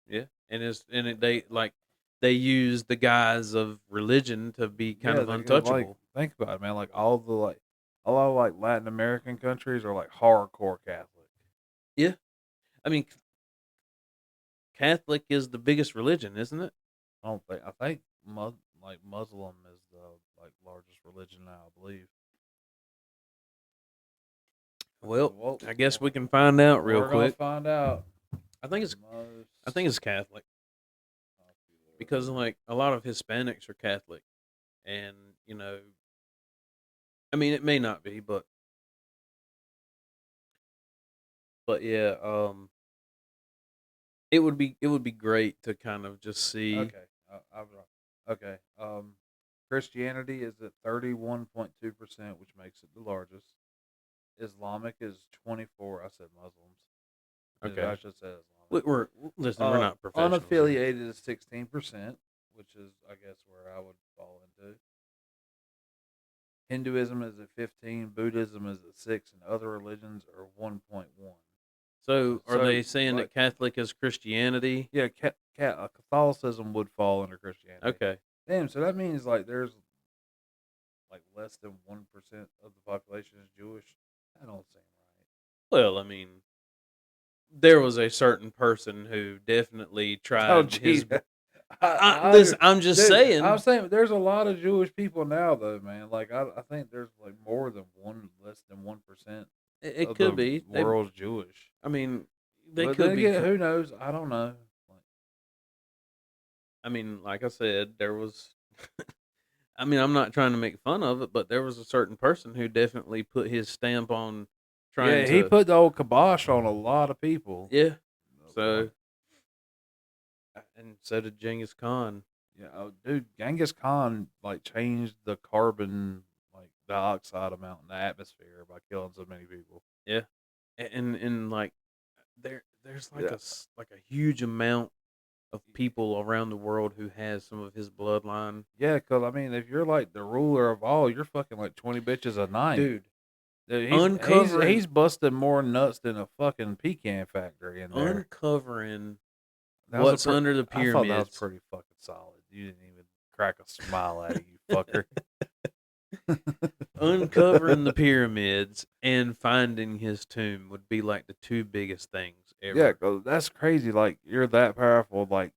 Speaker 4: Yeah, they use the guise of religion to be kind of untouchable.
Speaker 3: Like, think about it, man. Like a lot of like Latin American countries are like hardcore Catholic.
Speaker 4: Yeah, I mean, Catholic is the biggest religion, isn't it?
Speaker 3: I think Muslim is the like largest religion now, I believe.
Speaker 4: Well, I guess we can find out real quick.
Speaker 3: We're gonna find out.
Speaker 4: I think it's Catholic, because like a lot of Hispanics are Catholic, and I mean, it may not be, but yeah, it would be great to kind of just see.
Speaker 3: Okay, okay. Christianity is at 31.2%, which makes it the largest. Islamic is 24. I said Muslims.
Speaker 4: Okay,
Speaker 3: I should say Islamic.
Speaker 4: We're not professionals.
Speaker 3: Unaffiliated is 16%, which is I guess where I would fall into. Hinduism is at 15, Buddhism is at 6, and other religions are 1.1.
Speaker 4: So, are they saying that Catholic is Christianity?
Speaker 3: Yeah, Catholicism would fall under Christianity.
Speaker 4: Okay.
Speaker 3: Damn, so that means like there's like less than 1% of the population is Jewish. That don't seem right.
Speaker 4: Well, I mean, there was a certain person who definitely tried his. Listen, I'm just saying.
Speaker 3: I'm saying there's a lot of Jewish people now, though, man. Like I think there's like less than 1%.
Speaker 4: It could be.
Speaker 3: The world's Jewish.
Speaker 4: I mean, they
Speaker 3: but
Speaker 4: could be.
Speaker 3: Who knows? I don't know.
Speaker 4: I mean, like I said, there was. I mean, I'm not trying to make fun of it, but there was a certain person who definitely put his stamp on trying to.
Speaker 3: Yeah, he put the old kibosh on a lot of people.
Speaker 4: Yeah. So. And so did Genghis Khan.
Speaker 3: Yeah, dude, Genghis Khan like changed the carbon like dioxide amount in the atmosphere by killing so many people.
Speaker 4: Yeah, and like there's like a huge amount of people around the world who has some of his bloodline.
Speaker 3: Yeah, because I mean, if you're like the ruler of all, you're fucking like 20 bitches a night.
Speaker 4: Dude,
Speaker 3: He's busting more nuts than a fucking pecan factory in there.
Speaker 4: uncovering
Speaker 3: That was
Speaker 4: what's under the
Speaker 3: I thought that was
Speaker 4: pyramids.
Speaker 3: pretty fucking solid. You didn't even crack a smile at it, you fucker.
Speaker 4: Uncovering the pyramids and finding his tomb would be like the two biggest things ever.
Speaker 3: Yeah, 'cause that's crazy. Like, you're that powerful. Like,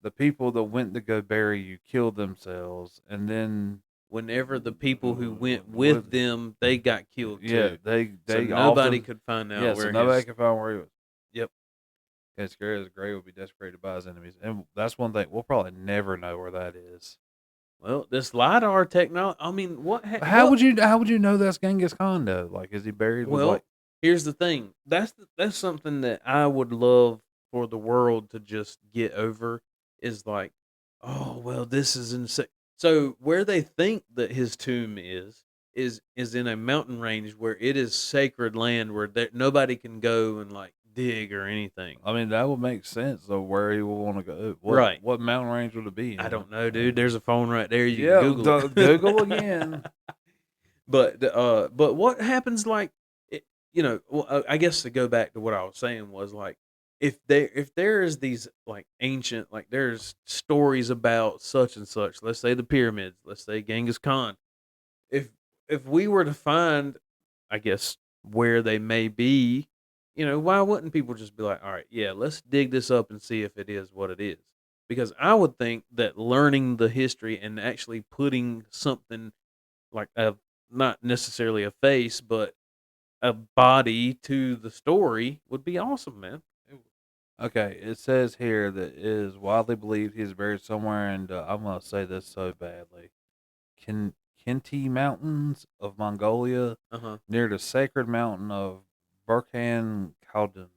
Speaker 3: the people that went to go bury you killed themselves, and then
Speaker 4: Whenever the people who went with them, they got killed
Speaker 3: yeah,
Speaker 4: too.
Speaker 3: they
Speaker 4: So nobody
Speaker 3: often,
Speaker 4: could find out
Speaker 3: yeah,
Speaker 4: where
Speaker 3: so nobody
Speaker 4: his.
Speaker 3: can find where he was.
Speaker 4: Yep.
Speaker 3: It's scary as the grave would be desecrated by his enemies, and that's one thing we'll probably never know where that is.
Speaker 4: Well, this lidar technology. I mean, what?
Speaker 3: How would you know that's Genghis Khan though? Like, is he buried with
Speaker 4: Well,
Speaker 3: like?
Speaker 4: here's the thing. That's something that I would love for the world to just get over. Is like, oh well, this is insane. So where they think that his tomb is in a mountain range where it is sacred land where nobody can go and like dig or anything.
Speaker 3: I mean, that would make sense of where he would want to go.
Speaker 4: Right.
Speaker 3: What mountain range would it be in?
Speaker 4: I don't know, dude. There's a phone right there. You
Speaker 3: Yeah,
Speaker 4: can Google it.
Speaker 3: Google again.
Speaker 4: But what happens like well, I guess to go back to what I was saying was like if there is these like ancient like there's stories about such and such, let's say the pyramids, let's say Genghis Khan. If we were to find, I guess, where they may be, why wouldn't people just be like, all right, yeah, let's dig this up and see if it is what it is? Because I would think that learning the history and actually putting something like not necessarily a face, but a body to the story would be awesome, man.
Speaker 3: Okay, it says here that it is widely believed he is buried somewhere in I'm gonna say this so badly. Kinti Mountains of Mongolia, near the sacred mountain of Burkhan Khaldun,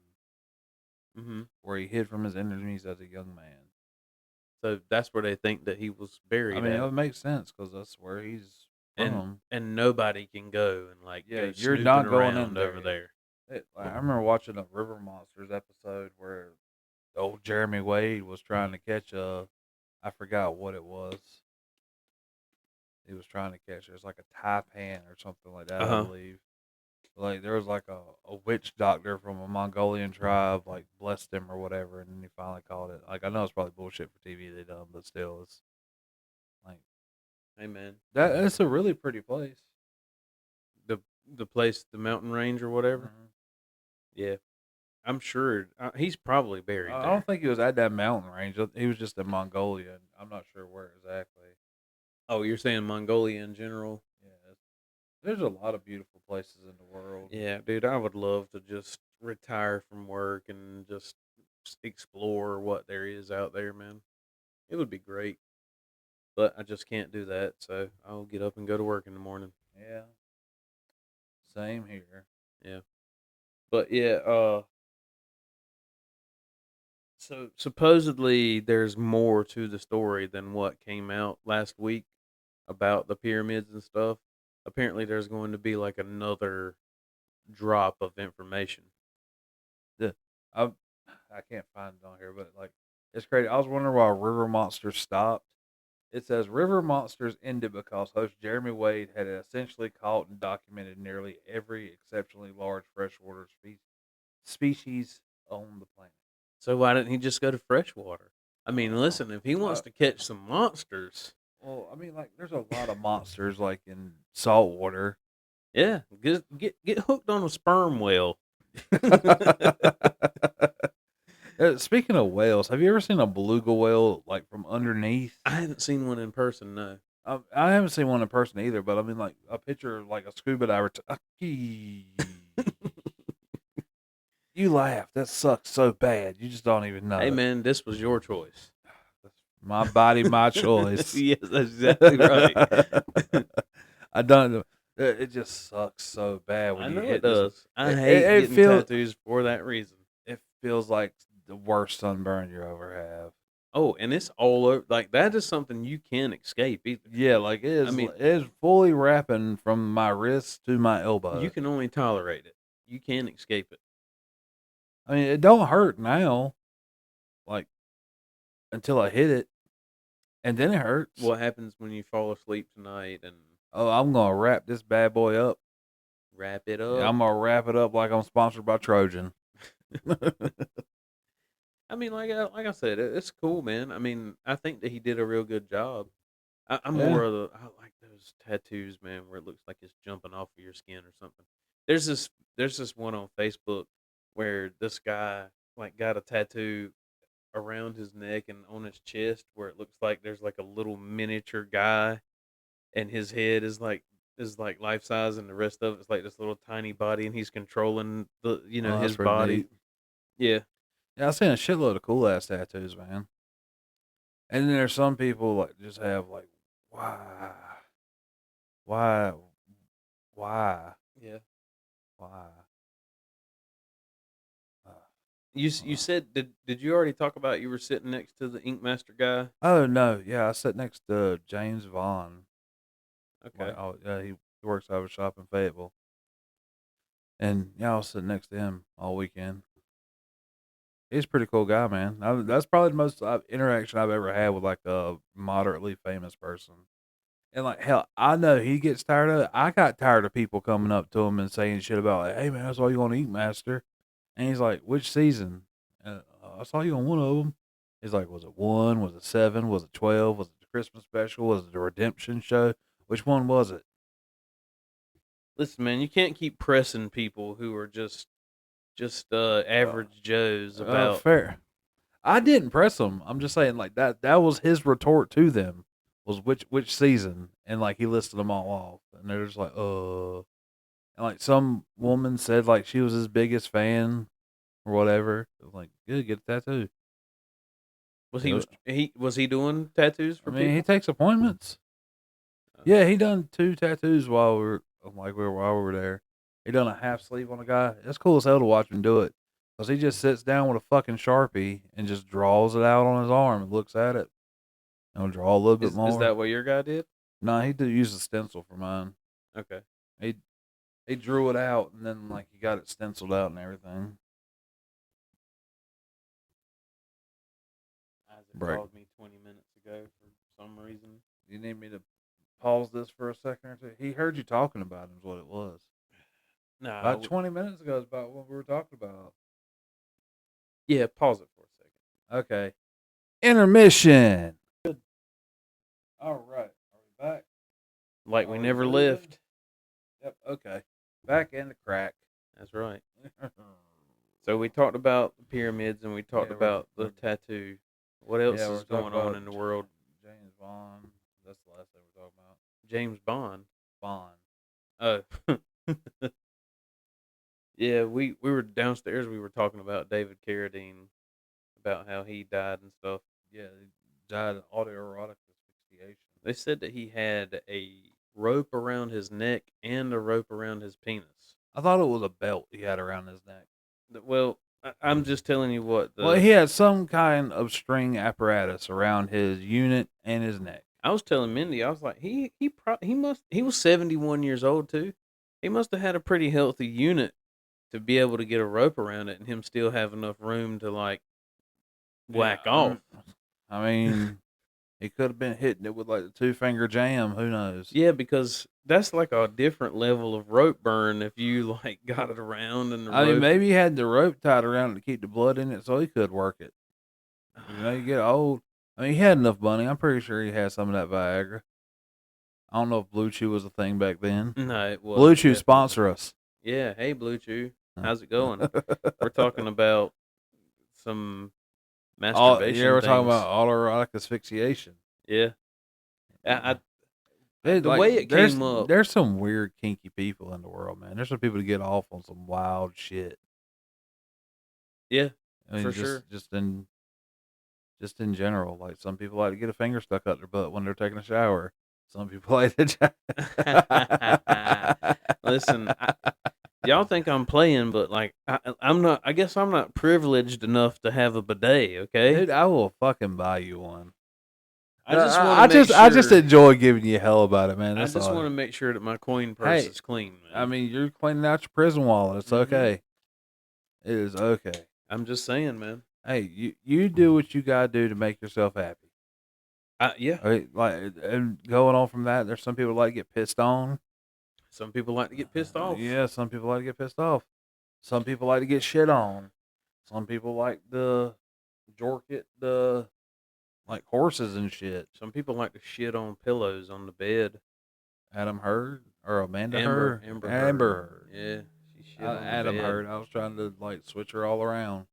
Speaker 3: where he hid from his enemies as a young man.
Speaker 4: So that's where they think that he was buried.
Speaker 3: I mean,
Speaker 4: at.
Speaker 3: it would make sense because that's where he's from.
Speaker 4: And nobody can go and like go
Speaker 3: you're not going
Speaker 4: around
Speaker 3: in
Speaker 4: over there.
Speaker 3: I remember watching a River Monsters episode where old Jeremy Wade was trying to catch I forgot what it was. He was trying to catch it. It's like a taipan or something like that, I believe. Like there was like a witch doctor from a Mongolian tribe, like blessed him or whatever, and then he finally caught it. Like I know it's probably bullshit for TV they done, but still, it's like,
Speaker 4: hey man,
Speaker 3: it's a really pretty place.
Speaker 4: The place, the mountain range or whatever.
Speaker 3: Mm-hmm.
Speaker 4: Yeah, I'm sure he's probably buried.
Speaker 3: I
Speaker 4: there.
Speaker 3: don't think he was at that mountain range. He was just in Mongolia. I'm not sure where exactly.
Speaker 4: Oh, you're saying Mongolia in general?
Speaker 3: Yeah, there's a lot of beautiful places in the world.
Speaker 4: Yeah, dude, I would love to just retire from work and just explore what there is out there, man. It would be great. But I just can't do that, so I'll get up and go to work in the morning.
Speaker 3: Yeah. Same here.
Speaker 4: Yeah. But yeah, so supposedly there's more to the story than what came out last week about the pyramids and stuff. Apparently there's going to be like another drop of information.
Speaker 3: I can't find it on here, but like it's crazy. I was wondering why River Monsters stopped. It says River Monsters ended because host Jeremy Wade had essentially caught and documented nearly every exceptionally large freshwater species on the planet.
Speaker 4: So why didn't he just go to freshwater? I mean, listen, if he wants to catch some monsters.
Speaker 3: Well, I mean, like, there's a lot of monsters, like, in salt water.
Speaker 4: Yeah, get hooked on a sperm whale.
Speaker 3: Speaking of whales, have you ever seen a beluga whale, like, from underneath?
Speaker 4: I haven't seen one in person, no.
Speaker 3: I haven't seen one in person either, but I mean, like, a picture of, like, a scuba diver. You laugh. That sucks so bad. You just don't even know.
Speaker 4: Hey, man, this was your choice.
Speaker 3: My body, my choice.
Speaker 4: Yes, that's exactly right.
Speaker 3: I don't know. It just sucks so bad when
Speaker 4: I
Speaker 3: you
Speaker 4: know
Speaker 3: hit
Speaker 4: it does.
Speaker 3: this.
Speaker 4: I hate getting tattoos for that reason.
Speaker 3: It feels like the worst sunburn you ever have.
Speaker 4: Oh, and it's all over. Like, that is something you can't escape either.
Speaker 3: Yeah, like it is. I mean, it is fully wrapping from my wrist to my elbow.
Speaker 4: You can only tolerate it. You can't escape it.
Speaker 3: I mean, it don't hurt now. Like, until I hit it, and then it hurts.
Speaker 4: What happens when you fall asleep tonight and
Speaker 3: Oh, I'm gonna wrap this bad boy up.
Speaker 4: wrap it
Speaker 3: Yeah,
Speaker 4: up?
Speaker 3: I'm gonna wrap it up like I'm sponsored by Trojan.
Speaker 4: I mean, like I said, it's cool, man. I mean, I think that he did a real good job. I'm more
Speaker 3: Yeah.
Speaker 4: of I like those tattoos, man, where it looks like it's jumping off of your skin or something. There's this one on Facebook where this guy like got a tattoo around his neck and on his chest where it looks like there's like a little miniature guy and his head is like life size and the rest of it's like this little tiny body and he's controlling the
Speaker 3: Oh, that's
Speaker 4: his
Speaker 3: pretty
Speaker 4: body.
Speaker 3: neat.
Speaker 4: Yeah.
Speaker 3: Yeah, I've seen a shitload of cool ass tattoos, man. And then there's some people like just have like, why, why, why,
Speaker 4: Yeah.
Speaker 3: why? Uh,
Speaker 4: You said did you already talk about you were sitting next to the Ink Master guy?
Speaker 3: oh no, yeah, I sat next to James Vaughn.
Speaker 4: Okay.
Speaker 3: Like, oh yeah, he works out of a shop in Fayetteville, and yeah, I was sitting next to him all weekend. He's a pretty cool guy, man. That's probably the most interaction I've ever had with like a moderately famous person. And like hell, I know he gets tired of it. I got tired of people coming up to him and saying shit about like, "Hey man, I saw you on Ink Master," and he's like, "Which season?" I saw you on one of them. He's like, "Was it 1? Was it 7? Was it 12? Was it the Christmas special? Was it the Redemption show? Which one was it?"
Speaker 4: Listen, man, you can't keep pressing people who are just average Joes about.
Speaker 3: Fair. I didn't press him. I'm just saying like that was his retort to them was which season, and like he listed them all off, and they're just like, and like some woman said like she was his biggest fan or whatever. I was like, good, get a tattoo.
Speaker 4: Was he doing tattoos
Speaker 3: I
Speaker 4: for
Speaker 3: mean, he
Speaker 4: people?
Speaker 3: takes appointments. Yeah, he done 2 tattoos while we were there. He done a half sleeve on a guy. It's cool as hell to watch him do it. Cause he just sits down with a fucking Sharpie and just draws it out on his arm and looks at it. And he'll draw a little bit more.
Speaker 4: Is that what your guy did?
Speaker 3: No, he did use a stencil for mine.
Speaker 4: Okay.
Speaker 3: He drew it out and then like he got it stenciled out and everything.
Speaker 4: Isaac
Speaker 3: Break.
Speaker 4: called me 20 minutes ago for some reason.
Speaker 3: You need me to pause this for a second or two? He heard you talking about him is what it was.
Speaker 4: No.
Speaker 3: About 20 minutes ago is about what we were talking about.
Speaker 4: Yeah, pause it for a second.
Speaker 3: Okay. Intermission. Good. All right. Are we back?
Speaker 4: Like we
Speaker 3: Are we
Speaker 4: never
Speaker 3: moving?
Speaker 4: left.
Speaker 3: Yep. Okay. Back in the crack.
Speaker 4: That's right. So we talked about the pyramids and we talked
Speaker 3: Yeah,
Speaker 4: about the tattoo. What else
Speaker 3: we're
Speaker 4: is
Speaker 3: talking
Speaker 4: going on
Speaker 3: about
Speaker 4: in the world?
Speaker 3: James Vaughn. That's the last thing we're talking about.
Speaker 4: James Bond.
Speaker 3: Vaughn.
Speaker 4: Oh. Yeah, we were downstairs. We were talking about David Carradine, about how he died and stuff.
Speaker 3: Yeah, he died of autoerotic asphyxiation.
Speaker 4: They said that he had a rope around his neck and a rope around his penis.
Speaker 3: I thought it was a belt he had around his neck.
Speaker 4: Well, I'm just telling you what.
Speaker 3: Well, he had some kind of string apparatus around his unit and his neck.
Speaker 4: I was telling Mindy, I was like, he was 71 years old too. He must have had a pretty healthy unit to be able to get a rope around it and him still have enough room to like whack off.
Speaker 3: I mean, he could have been hitting it with like the 2-finger jam. Who knows?
Speaker 4: Yeah, because that's like a different level of rope burn if you like got it around and the
Speaker 3: I mean,
Speaker 4: rope.
Speaker 3: maybe he had the rope tied around it to keep the blood in it so he could work it. You get old. I mean, he had enough money. I'm pretty sure he had some of that Viagra. I don't know if Blue Chew was a thing back then.
Speaker 4: No, it was
Speaker 3: Blue Chew sponsor us.
Speaker 4: Yeah, hey Blue Chew, how's it going? We're talking about some masturbation.
Speaker 3: Yeah, we're talking
Speaker 4: things.
Speaker 3: about autoerotic asphyxiation.
Speaker 4: Yeah, the
Speaker 3: Like,
Speaker 4: way it came up.
Speaker 3: There's some weird kinky people in the world, man. There's some people that get off on some wild shit.
Speaker 4: Yeah,
Speaker 3: I mean,
Speaker 4: for sure.
Speaker 3: Just in general, like some people like to get a finger stuck up their butt when they're taking a shower. Some people like to.
Speaker 4: Listen, y'all think I'm playing, but like I'm not. I guess I'm not privileged enough to have a bidet. Okay,
Speaker 3: Dude, I will fucking buy you one.
Speaker 4: I
Speaker 3: just enjoy giving you hell about it, man.
Speaker 4: I
Speaker 3: That's
Speaker 4: just
Speaker 3: all.
Speaker 4: want to make sure that my coin purse
Speaker 3: Hey,
Speaker 4: is clean. Man.
Speaker 3: I mean, you're cleaning out your prison wallet. It's
Speaker 4: Mhm.
Speaker 3: okay. It is okay.
Speaker 4: I'm just saying, man.
Speaker 3: Hey, you do what you gotta do to make yourself happy.
Speaker 4: Yeah.
Speaker 3: Right? Like, and going on from that, there's some people like to get pissed on.
Speaker 4: Some people like to get pissed off.
Speaker 3: Yeah, some people like to get pissed off. Some people like to get shit on. Some people like to jork at the like horses and shit.
Speaker 4: Some people like to shit on pillows on the bed.
Speaker 3: Adam Heard or Amanda
Speaker 4: Amber
Speaker 3: Heard?
Speaker 4: Heard. Yeah, she shit on the
Speaker 3: Adam
Speaker 4: bed.
Speaker 3: Heard. I was trying to like switch her all around.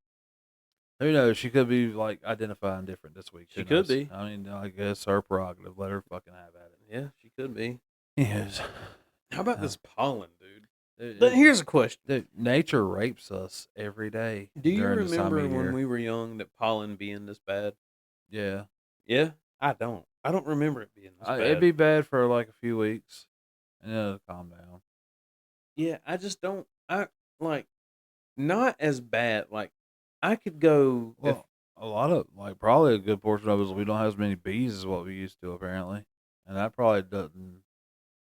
Speaker 3: Who knows? She could be like identifying different this week.
Speaker 4: She
Speaker 3: Who
Speaker 4: could
Speaker 3: knows?
Speaker 4: be.
Speaker 3: I mean, I guess her prerogative. Let her fucking have at it.
Speaker 4: Yeah, she could be.
Speaker 3: Yes.
Speaker 4: How about this pollen, dude?
Speaker 3: Dude,
Speaker 4: Here's a question.
Speaker 3: dude, nature rapes us every day.
Speaker 4: Do you
Speaker 3: during this time
Speaker 4: remember
Speaker 3: of
Speaker 4: when
Speaker 3: year.
Speaker 4: we were young that pollen being this bad?
Speaker 3: Yeah.
Speaker 4: Yeah, I don't. I don't remember it being this bad.
Speaker 3: It'd be bad for like a few weeks, and then it'll calm down.
Speaker 4: Yeah, I just don't. I like not as bad. Like I could go.
Speaker 3: Well, a lot of like probably a good portion of it is we don't have as many bees as what we used to apparently, and that probably doesn't.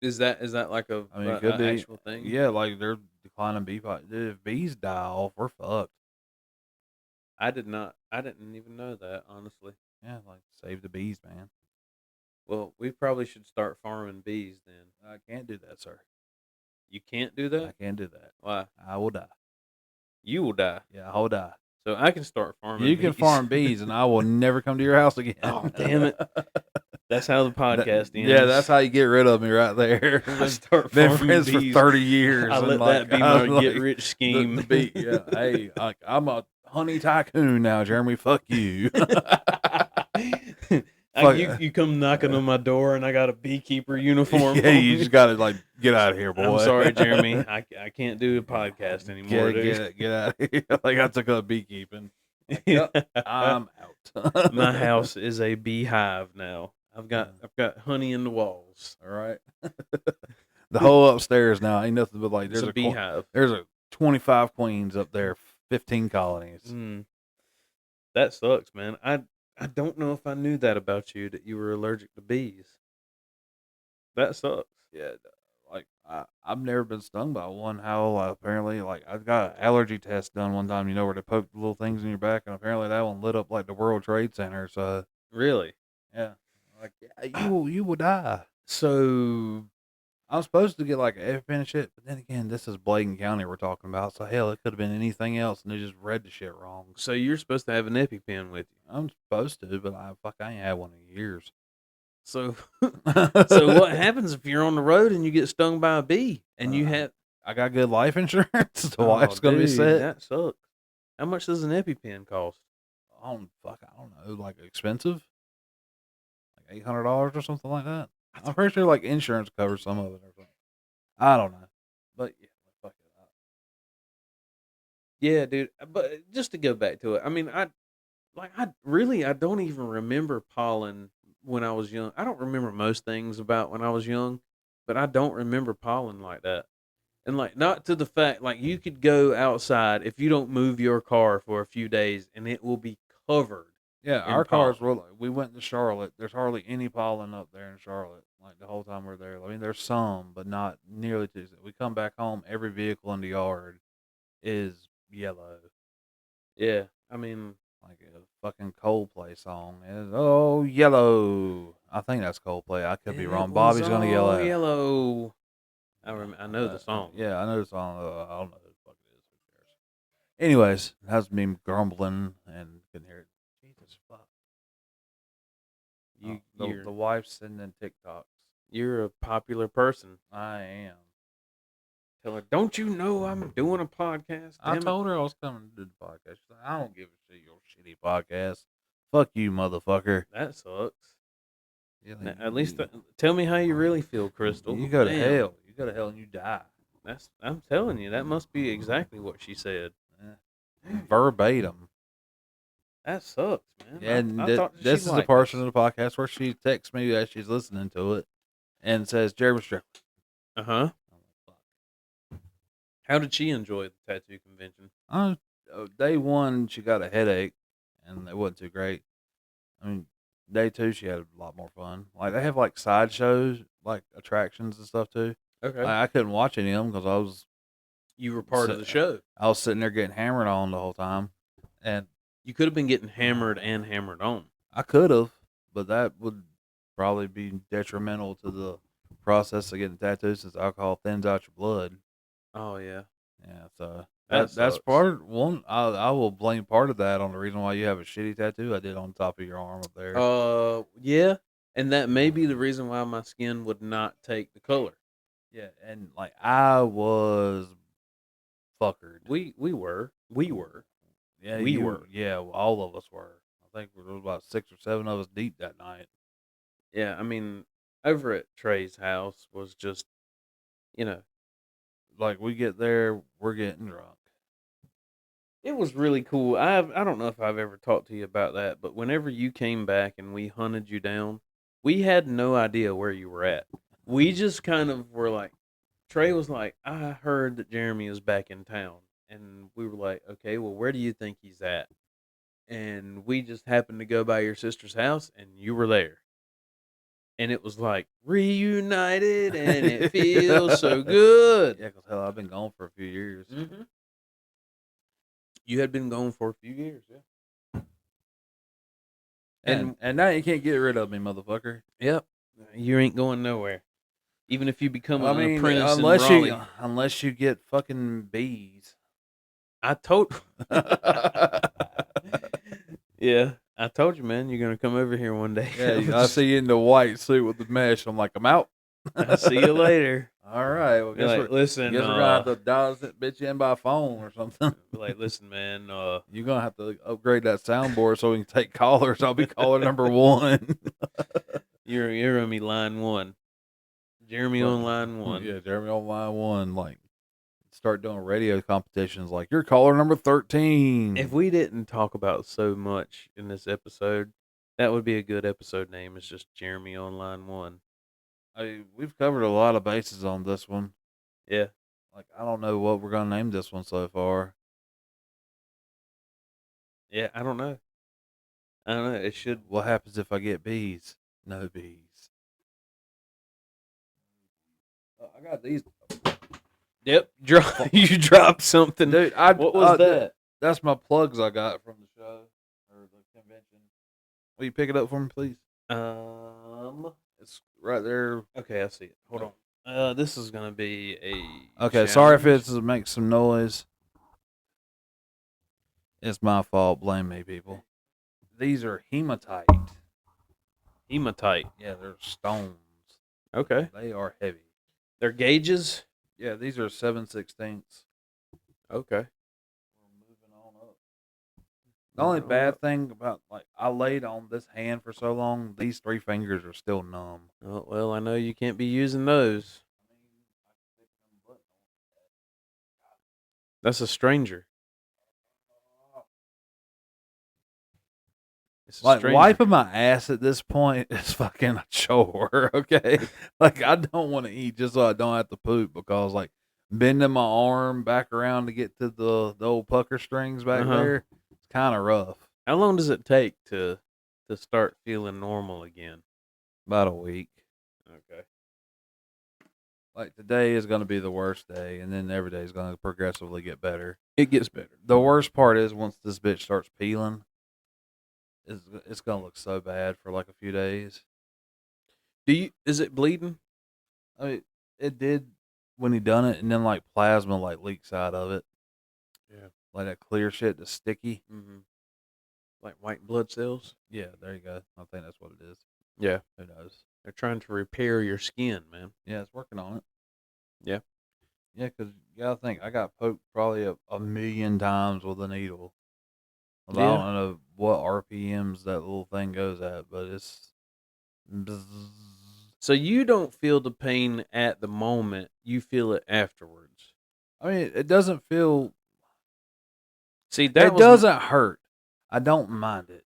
Speaker 4: Is that like a
Speaker 3: I mean, it could be
Speaker 4: actual thing?
Speaker 3: Yeah, like they're declining bee population. Dude, if bees die off, we're fucked.
Speaker 4: I didn't even know that, honestly.
Speaker 3: Yeah, like save the bees, man.
Speaker 4: Well, we probably should start farming bees then.
Speaker 3: I can't do that, sir.
Speaker 4: You can't do
Speaker 3: I
Speaker 4: that?
Speaker 3: can't do that.
Speaker 4: Why?
Speaker 3: I will die.
Speaker 4: You will die.
Speaker 3: Yeah, I will die.
Speaker 4: So I can start farming
Speaker 3: You
Speaker 4: bees.
Speaker 3: can farm bees, and I will never come to your house again.
Speaker 4: Oh, damn it. That's how the podcast ends.
Speaker 3: Yeah, that's how you get rid of me right there.
Speaker 4: I start
Speaker 3: Been
Speaker 4: farming
Speaker 3: friends
Speaker 4: bees.
Speaker 3: for 30 years.
Speaker 4: I
Speaker 3: and
Speaker 4: let
Speaker 3: like,
Speaker 4: that be
Speaker 3: I'm
Speaker 4: my
Speaker 3: like,
Speaker 4: get rich scheme.
Speaker 3: The bee, yeah, hey, like, I'm a honey tycoon now, Jeremy. Fuck you.
Speaker 4: You come knocking on my door and I got a beekeeper uniform.
Speaker 3: Yeah,
Speaker 4: on.
Speaker 3: you just gotta like get out of here, boy.
Speaker 4: I'm sorry, Jeremy. I can't do a podcast anymore, dude.
Speaker 3: Get out of here. Like I took up beekeeping. Like, yep, I'm out.
Speaker 4: My house is a beehive now. I've got honey in the walls.
Speaker 3: All right. The whole upstairs now ain't nothing but like
Speaker 4: There's a beehive.
Speaker 3: There's a 25 queens up there, 15 colonies.
Speaker 4: That sucks, man. I don't know if I knew that about you, that you were allergic to bees. That sucks.
Speaker 3: Yeah, like I've never been stung by one. How apparently, like I got an allergy test done one time. You know where they poke the little things in your back, and apparently that one lit up like the World Trade Center. So
Speaker 4: Really?
Speaker 3: yeah, like yeah, you will die.
Speaker 4: So
Speaker 3: I'm supposed to get like an EpiPen and shit, but then again, this is Bladen County we're talking about. So hell, it could have been anything else, and they just read the shit wrong.
Speaker 4: So you're supposed to have an EpiPen with you.
Speaker 3: I'm supposed to, but I ain't had one in years.
Speaker 4: So so what happens if you're on the road and you get stung by a bee and you have?
Speaker 3: I got good life insurance. The wife's gonna be set.
Speaker 4: That sucks. How much does an EpiPen cost?
Speaker 3: I don't know, like expensive, like $800 or something like that. I'm pretty sure like insurance covers some of it or something. I don't know, but yeah, fuck it up.
Speaker 4: Yeah, dude. But just to go back to it, I mean, I don't even remember pollen when I was young. I don't remember most things about when I was young, but I don't remember pollen like that. And like not to the fact like you could go outside if you don't move your car for a few days and it will be covered.
Speaker 3: Yeah,
Speaker 4: in
Speaker 3: our cars
Speaker 4: pollen.
Speaker 3: were. We went to Charlotte. There's hardly any pollen up there in Charlotte. Like the whole time we're there. I mean, there's some, but not nearly to. We come back home. Every vehicle in the yard is yellow.
Speaker 4: Yeah, I mean,
Speaker 3: Like a fucking Coldplay song is "Oh Yellow." I think that's Coldplay. I could be
Speaker 4: it
Speaker 3: wrong.
Speaker 4: was
Speaker 3: Bobby's gonna yell
Speaker 4: all
Speaker 3: at.
Speaker 4: yellow. I know the song.
Speaker 3: Yeah, I know the song. I don't know who the fuck it is. Who cares? Anyways, that's me grumbling and couldn't hear it. Jesus fuck. The wife's sending TikToks.
Speaker 4: You're a popular person.
Speaker 3: I am.
Speaker 4: Tell her, don't you know I'm doing a podcast?
Speaker 3: I
Speaker 4: Damn it."
Speaker 3: told her I was coming to do the podcast. She's like, I don't give a shit your shitty podcast. Fuck you, motherfucker.
Speaker 4: That sucks.
Speaker 3: Yeah,
Speaker 4: Now,
Speaker 3: like,
Speaker 4: at least tell me how you really feel, Crystal.
Speaker 3: you go to
Speaker 4: Damn.
Speaker 3: hell. You go to hell and you die.
Speaker 4: I'm telling you, that must be exactly what she said.
Speaker 3: Verbatim.
Speaker 4: That sucks, man.
Speaker 3: Yeah, and
Speaker 4: I thought
Speaker 3: this
Speaker 4: she
Speaker 3: is the
Speaker 4: liked
Speaker 3: portion
Speaker 4: us.
Speaker 3: of the podcast where she texts me as she's listening to it and says, Jeremy Strickland.
Speaker 4: Uh-huh.
Speaker 3: I'm like, fuck.
Speaker 4: How did she enjoy the tattoo convention?
Speaker 3: Day one, she got a headache, and it wasn't too great. I mean, day two, she had a lot more fun. Like, they have, like, sideshows, like, attractions and stuff, too.
Speaker 4: Okay.
Speaker 3: Like, I couldn't watch any of them because
Speaker 4: You were part of the show.
Speaker 3: I was sitting there getting hammered on the whole time. And
Speaker 4: You could have been getting hammered and hammered on.
Speaker 3: I could have, but that would probably be detrimental to the process of getting tattoos since alcohol thins out your blood.
Speaker 4: Oh yeah.
Speaker 3: Yeah, so
Speaker 4: That
Speaker 3: that's
Speaker 4: sucks.
Speaker 3: part one. I will blame part of that on the reason why you have a shitty tattoo I did on the top of your arm up there.
Speaker 4: Yeah, and that may be the reason why my skin would not take the color.
Speaker 3: Yeah, and like I was fuckered.
Speaker 4: We were.
Speaker 3: Yeah,
Speaker 4: we were.
Speaker 3: Yeah, well, all of us were. I think there was about 6 or 7 of us deep that night.
Speaker 4: Yeah, I mean, over at Trey's house was just, you know,
Speaker 3: Like we get there, we're getting drunk.
Speaker 4: it was really cool. I don't know if I've ever talked to you about that, but whenever you came back and we hunted you down, we had no idea where you were at. We just kind of were like, Trey was like, I heard that Jeremy is back in town. And we were like, okay, well, where do you think he's at? And we just happened to go by your sister's house and you were there. And it was like reunited and it feels so good.
Speaker 3: Yeah, because hell, I've been gone for a few years.
Speaker 4: Mm-hmm. You had been gone for a few years, yeah.
Speaker 3: And now you can't get rid of me, motherfucker.
Speaker 4: Yep. You ain't going nowhere. Even if you become an apprentice in Raleigh.
Speaker 3: unless you get fucking bees.
Speaker 4: I told Yeah. I told you, man, you're gonna come over here one day.
Speaker 3: Yeah, I see you in the white suit with the mesh. I'm like, I'm out.
Speaker 4: I'll see you later.
Speaker 3: All right. Well,
Speaker 4: You're like, listen,
Speaker 3: guess we're gonna have to dial this bitch in by phone or something.
Speaker 4: be like, listen, man,
Speaker 3: You're gonna have to upgrade that soundboard so we can take callers. I'll be caller number 1.
Speaker 4: you're gonna be line 1. Jeremy on line 1.
Speaker 3: Yeah, Jeremy on line 1. Like, start doing radio competitions. Like, you're caller number 13.
Speaker 4: If we didn't talk about so much in this episode, that would be a good episode name. It's just Jeremy on line 1.
Speaker 3: We've covered a lot of bases on this one.
Speaker 4: Yeah.
Speaker 3: Like, I don't know what we're gonna name this one so far.
Speaker 4: Yeah, I don't know. It should.
Speaker 3: What happens if I get bees? No bees. I got these.
Speaker 4: Yep. You dropped something.
Speaker 3: Dude,
Speaker 4: what was that?
Speaker 3: That's my plugs I got from the show or the convention. Will you pick it up for me, please? It's right there.
Speaker 4: Okay, I see it. Hold on. This is gonna be a.
Speaker 3: Okay, sorry if it makes some noise. It's my fault. Blame me, people. These are hematite.
Speaker 4: Hematite.
Speaker 3: Yeah, they're stones.
Speaker 4: Okay.
Speaker 3: They are heavy.
Speaker 4: They're gauges.
Speaker 3: Yeah, these are 7/16.
Speaker 4: Okay.
Speaker 3: We're moving on up. The only bad thing about, like, I laid on this hand for so long, these 3 fingers are still numb.
Speaker 4: Oh, well, I know you can't be using those. That's a stranger. It's a
Speaker 3: Like,
Speaker 4: stranger.
Speaker 3: wiping my ass at this point is fucking a chore, okay? Like, I don't want to eat just so I don't have to poop because, like, bending my arm back around to get to the old pucker strings back there, it's kind of rough.
Speaker 4: How long does it take to start feeling normal again?
Speaker 3: About a week.
Speaker 4: Okay.
Speaker 3: Like, today is going to be the worst day, and then every day is going to progressively get better.
Speaker 4: It gets better.
Speaker 3: The worst part is once this bitch starts peeling, it's going to look so bad for, like, a few days.
Speaker 4: Is it bleeding?
Speaker 3: I mean, it did when he done it, and then, like, plasma, like, leaks out of it.
Speaker 4: Yeah.
Speaker 3: Like that clear shit that's sticky.
Speaker 4: Mm-hmm. Like white blood cells?
Speaker 3: Yeah, there you go. I think that's what it is.
Speaker 4: Yeah.
Speaker 3: Who knows?
Speaker 4: They're trying to repair your skin, man.
Speaker 3: Yeah, it's working on it.
Speaker 4: Yeah.
Speaker 3: Yeah, because you got to think, I got poked probably a million times with a needle. Well,
Speaker 4: Yeah.
Speaker 3: I don't know what RPMs that little thing goes at, but it's... bzzz.
Speaker 4: So you don't feel the pain at the moment. You feel it afterwards.
Speaker 3: I mean, it doesn't feel...
Speaker 4: See,
Speaker 3: It
Speaker 4: that
Speaker 3: doesn't hurt. I don't mind it.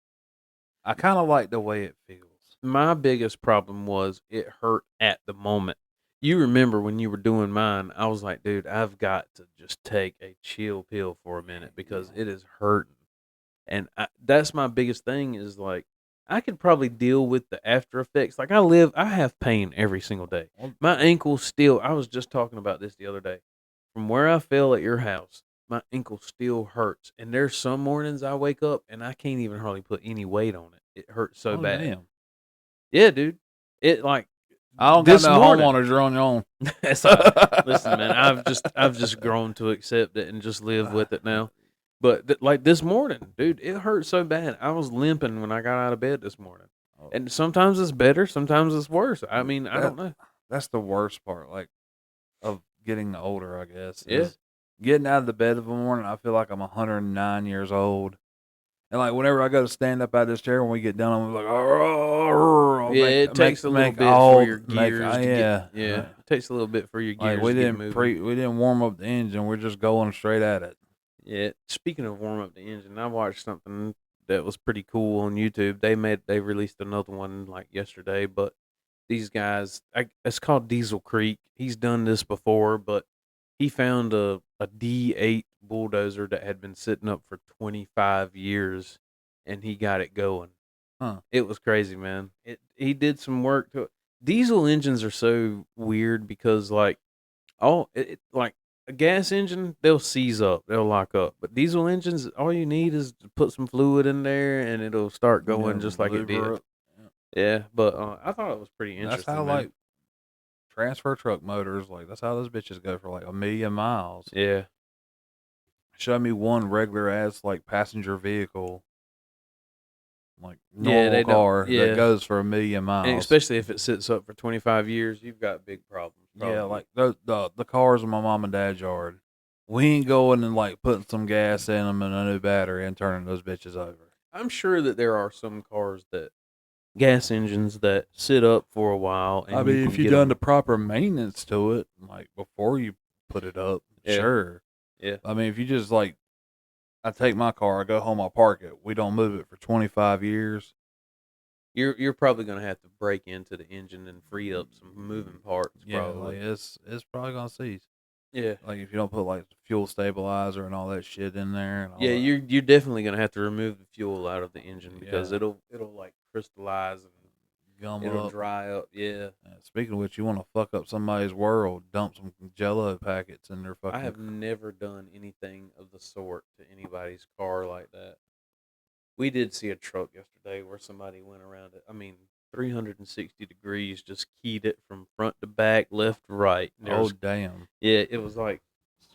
Speaker 3: I kind of like the way it feels.
Speaker 4: my biggest problem was it hurt at the moment. You remember when you were doing mine, I was like, dude, I've got to just take a chill pill for a minute because it is hurting. And that's my biggest thing is like, I could probably deal with the after effects. Like I have pain every single day. My ankle still, I was just talking about this the other day. From where I fell at your house, my ankle still hurts. And there's some mornings I wake up and I can't even hardly put any weight on it. It hurts so bad.
Speaker 3: Damn.
Speaker 4: Yeah, dude. It like
Speaker 3: I don't
Speaker 4: this
Speaker 3: got no
Speaker 4: morning.
Speaker 3: homeowners. You're on your own.
Speaker 4: Listen, man, I've just grown to accept it and just live with it now. But like this morning, dude, it hurt so bad. I was limping when I got out of bed this morning. And sometimes it's better, sometimes it's worse. I mean, I don't know.
Speaker 3: That's the worst part, like, of getting older, I guess.
Speaker 4: Yeah.
Speaker 3: Is getting out of the bed in the morning, I feel like I'm 109 years old. And, like, whenever I go to stand up out of this chair, when we get done, I'm like,
Speaker 4: It takes a little bit for your gears to
Speaker 3: yeah.
Speaker 4: get. Yeah, it takes a little bit for your gears
Speaker 3: Like, we
Speaker 4: to get
Speaker 3: didn't
Speaker 4: moving.
Speaker 3: we didn't warm up the engine. We're just going straight at it.
Speaker 4: Yeah. Speaking of warm up the engine, I watched something that was pretty cool on YouTube. They released another one like yesterday, but these guys, it's called Diesel Creek. He's done this before, but he found a D8 bulldozer that had been sitting up for 25 years, and he got it going.
Speaker 3: Huh.
Speaker 4: It was crazy, man. He did some work to it. Diesel engines are so weird because like like a gas engine, they'll seize up, they'll lock up. But diesel engines, all you need is to put some fluid in there and it'll start going just like it did. Yeah, but I thought it was pretty interesting.
Speaker 3: That's how,
Speaker 4: man.
Speaker 3: like, transfer truck motors, like, that's how those bitches go for, like, 1,000,000 miles.
Speaker 4: Yeah.
Speaker 3: Show me one regular ass, like, passenger vehicle, like, normal car that goes for 1,000,000 miles.
Speaker 4: And especially if it sits up for 25 years, you've got big problems. Probably.
Speaker 3: Yeah, like, the cars in my mom and dad's yard, we ain't going and, like, putting some gas in them and a new battery and turning those bitches over.
Speaker 4: I'm sure that there are some cars gas engines that sit up for a while. And
Speaker 3: I mean, if you done the proper maintenance to it, like, before you put it up, sure.
Speaker 4: Yeah.
Speaker 3: I mean, if you just, like, I take my car, I go home, I park it, we don't move it for 25 years.
Speaker 4: You're probably gonna have to break into the engine and free up some moving parts.
Speaker 3: Yeah,
Speaker 4: probably.
Speaker 3: like, it's probably gonna cease.
Speaker 4: Yeah.
Speaker 3: Like, if you don't put, like, fuel stabilizer and all that shit in there. And all that.
Speaker 4: You're definitely gonna have to remove the fuel out of the engine because it'll like crystallize and
Speaker 3: gum
Speaker 4: it'll
Speaker 3: up.
Speaker 4: dry up. Yeah.
Speaker 3: Speaking of which, you want to fuck up somebody's world, dump some Jello packets in their fucking.
Speaker 4: I have never done anything of the sort to anybody's car like that. We did see a truck yesterday where somebody went around it. I mean, 360 degrees, just keyed it from front to back, left to right.
Speaker 3: Damn.
Speaker 4: Yeah, it was like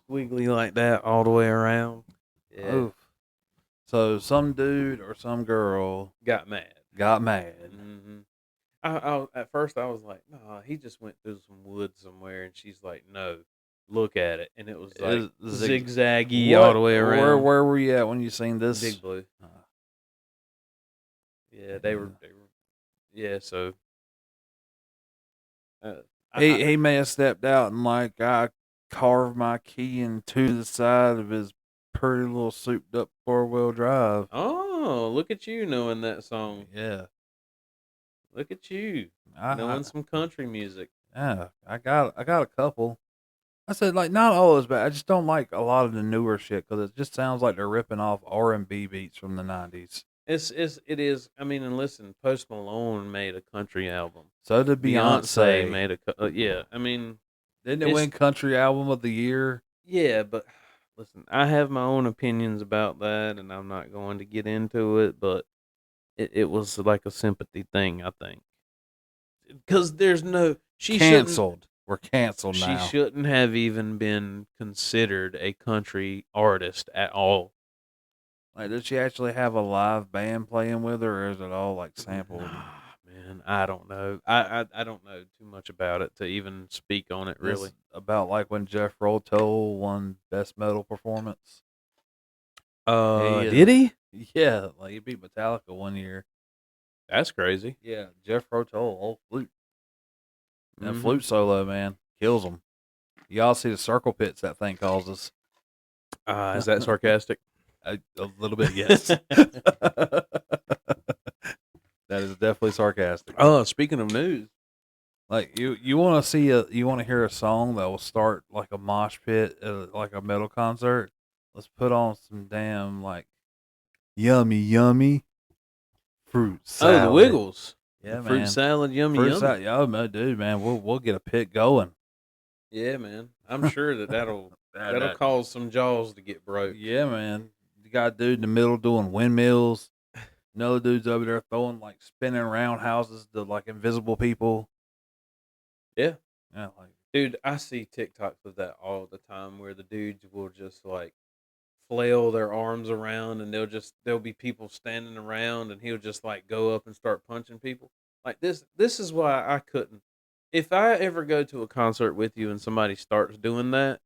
Speaker 4: squiggly like that all the way around. Yeah.
Speaker 3: Oof. So some dude or some girl
Speaker 4: got mad. Mm-hmm. At first I was like, nah, he just went through some wood somewhere, and she's like, no, look at it, and it was like zigzaggy all the way around.
Speaker 3: Where were you at when you seen this?
Speaker 4: Big Blue. Yeah, they were. Yeah, so
Speaker 3: he may have stepped out and, like, I carved my key into the side of his pretty little souped up 4-wheel drive.
Speaker 4: Oh, look at you knowing that song.
Speaker 3: Yeah.
Speaker 4: Look at you knowing some country music.
Speaker 3: Yeah, I got a couple. I said, like, not all is bad. I just don't like a lot of the newer shit because it just sounds like they're ripping off R&B beats from the 90s.
Speaker 4: It is. I mean, and listen, Post Malone made a country album.
Speaker 3: So did Beyonce.
Speaker 4: Made a yeah. I mean,
Speaker 3: didn't it win Country Album of the Year?
Speaker 4: Yeah, but listen, I have my own opinions about that, and I'm not going to get into it. But it was like a sympathy thing, I think, because there's no
Speaker 3: canceled. We're canceled now.
Speaker 4: She shouldn't have even been considered a country artist at all.
Speaker 3: Like, does she actually have a live band playing with her, or is it all, like, sampled?
Speaker 4: Man, I don't know. I don't know too much about it to even speak on it, really.
Speaker 3: It's about, like, when Jeff Rotoll won Best Metal Performance.
Speaker 4: Did he?
Speaker 3: Yeah, like, he beat Metallica one year.
Speaker 4: That's crazy.
Speaker 3: Yeah, Jeff Rotoll, old flute. That flute solo, man, kills them. Y'all see the circle pits that thing causes.
Speaker 4: Is that sarcastic?
Speaker 3: A little bit, yes. That is definitely sarcastic.
Speaker 4: Oh, speaking of news,
Speaker 3: like, you want to hear a song that will start like a mosh pit at like a metal concert? Let's put on some damn, like, yummy fruit salad.
Speaker 4: Oh, the Wiggles.
Speaker 3: Yeah, man.
Speaker 4: Fruit salad, yummy.
Speaker 3: Salad, dude, man, we'll get a pit going.
Speaker 4: Yeah, man. I'm sure that'll That'll cause some jaws to get broke.
Speaker 3: Yeah, man. You got a dude in the middle doing windmills. Another dude's over there throwing like spinning roundhouses to like invisible people.
Speaker 4: Yeah.
Speaker 3: Yeah, like
Speaker 4: Dude, I see TikToks of that all the time where the dudes will just like flail their arms around and there'll be people standing around and he'll just like go up and start punching people. Like this is why I couldn't. If I ever go to a concert with you and somebody starts doing that,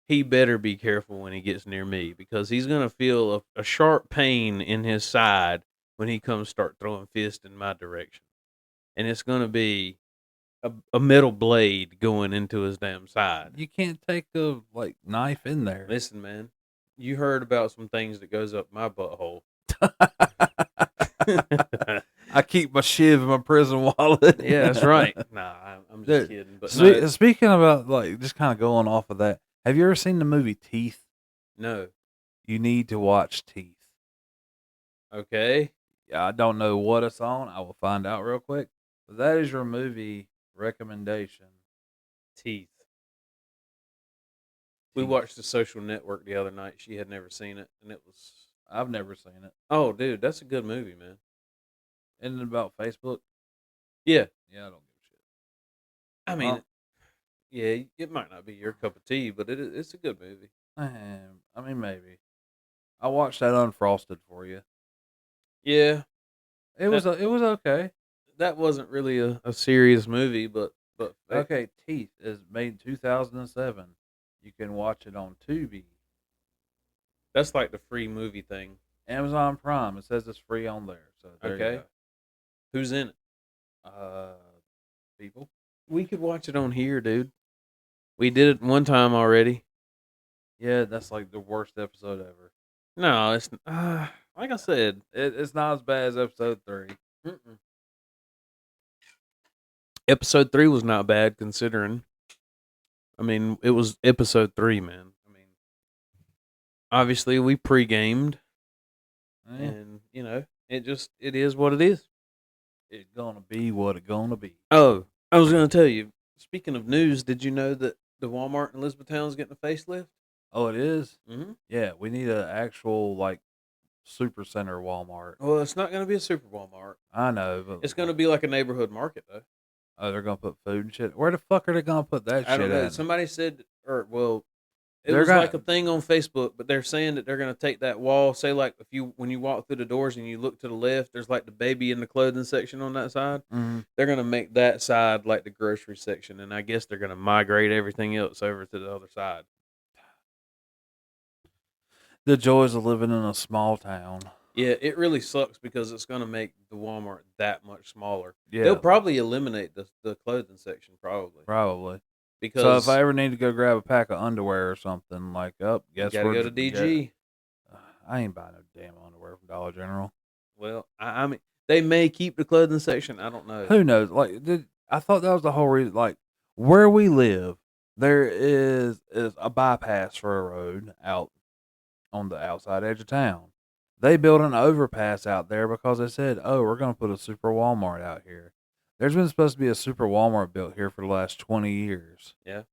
Speaker 4: he better be careful when he gets near me because he's going to feel a sharp pain in his side when he comes start throwing fists in my direction. And it's going to be a metal blade going into his damn side.
Speaker 3: you can't take a like knife in there.
Speaker 4: Listen, man, you heard about some things that goes up my butthole.
Speaker 3: I keep my shiv in my prison wallet.
Speaker 4: Yeah, that's right. Nah, I'm just
Speaker 3: Dude,
Speaker 4: kidding. But
Speaker 3: Speaking about like just kind of going off of that, have you ever seen the movie Teeth?
Speaker 4: no.
Speaker 3: You need to watch Teeth.
Speaker 4: Okay.
Speaker 3: Yeah, I don't know what it's on. I will find out real quick. But that is your movie recommendation.
Speaker 4: Teeth. We watched The Social Network the other night. She had never seen it, and it was.
Speaker 3: I've never seen it.
Speaker 4: Oh, dude, that's a good movie, man.
Speaker 3: Isn't it about Facebook?
Speaker 4: Yeah.
Speaker 3: Yeah, I don't give a shit.
Speaker 4: I mean, yeah, it might not be your cup of tea, but it's a good movie.
Speaker 3: I mean, maybe. I watched that Unfrosted for you.
Speaker 4: Yeah,
Speaker 3: It was okay.
Speaker 4: that wasn't really a serious movie, but
Speaker 3: Okay, Teeth is made in 2007. You can watch it on Tubi,
Speaker 4: that's like the free movie thing.
Speaker 3: Amazon Prime. It says it's free on there. So there
Speaker 4: Okay.
Speaker 3: you
Speaker 4: Who's in it?
Speaker 3: go. People.
Speaker 4: We could watch it on here, dude. We did it one time already.
Speaker 3: Yeah, that's like the worst episode ever.
Speaker 4: No, it's like I said.
Speaker 3: It's not as bad as episode 3.
Speaker 4: Mm-mm. Episode 3 was not bad considering. I mean, it was episode 3, man. I mean, obviously we pre-gamed,
Speaker 3: Yeah.
Speaker 4: and it is what it is.
Speaker 3: It's gonna be what it gonna be.
Speaker 4: Oh, I was going to tell you. Speaking of news, did you know that the Walmart in Elizabethtown is getting a facelift?
Speaker 3: Oh, it is?
Speaker 4: Mm-hmm.
Speaker 3: Yeah, we need an actual like super center Walmart.
Speaker 4: Well, it's not going to be a super Walmart.
Speaker 3: I know, but
Speaker 4: It's going to be like a neighborhood market, though.
Speaker 3: oh, they're gonna put food and shit. Where the fuck are they gonna put that
Speaker 4: I
Speaker 3: shit
Speaker 4: don't know.
Speaker 3: at?
Speaker 4: Somebody said, it
Speaker 3: They're
Speaker 4: was
Speaker 3: gonna-
Speaker 4: like a thing on Facebook, but they're saying that they're going to take that wall. Say, like, when you walk through the doors and you look to the left, there's like the baby in the clothing section on that side.
Speaker 3: Mhm.
Speaker 4: They're going to make that side like the grocery section, and I guess they're going to migrate everything else over to the other side.
Speaker 3: The joys of living in a small town.
Speaker 4: Yeah, it really sucks because it's going to make the Walmart that much smaller.
Speaker 3: Yeah,
Speaker 4: They'll probably eliminate the clothing section, probably.
Speaker 3: probably.
Speaker 4: Because
Speaker 3: So if I ever need to go grab a pack of underwear or something, like,
Speaker 4: you
Speaker 3: guess
Speaker 4: got to
Speaker 3: where
Speaker 4: go to DG.
Speaker 3: I ain't buying no damn underwear from Dollar General.
Speaker 4: Well, I mean, they may keep the clothing section. I don't know.
Speaker 3: Who knows? Like, I thought that was the whole reason. Like, where we live, there is a bypass for a road out on the outside edge of town. They built an overpass out there because they said, "Oh, we're going to put a super Walmart out here." There's been supposed to be a super Walmart built here for the last 20 years.
Speaker 4: Yeah.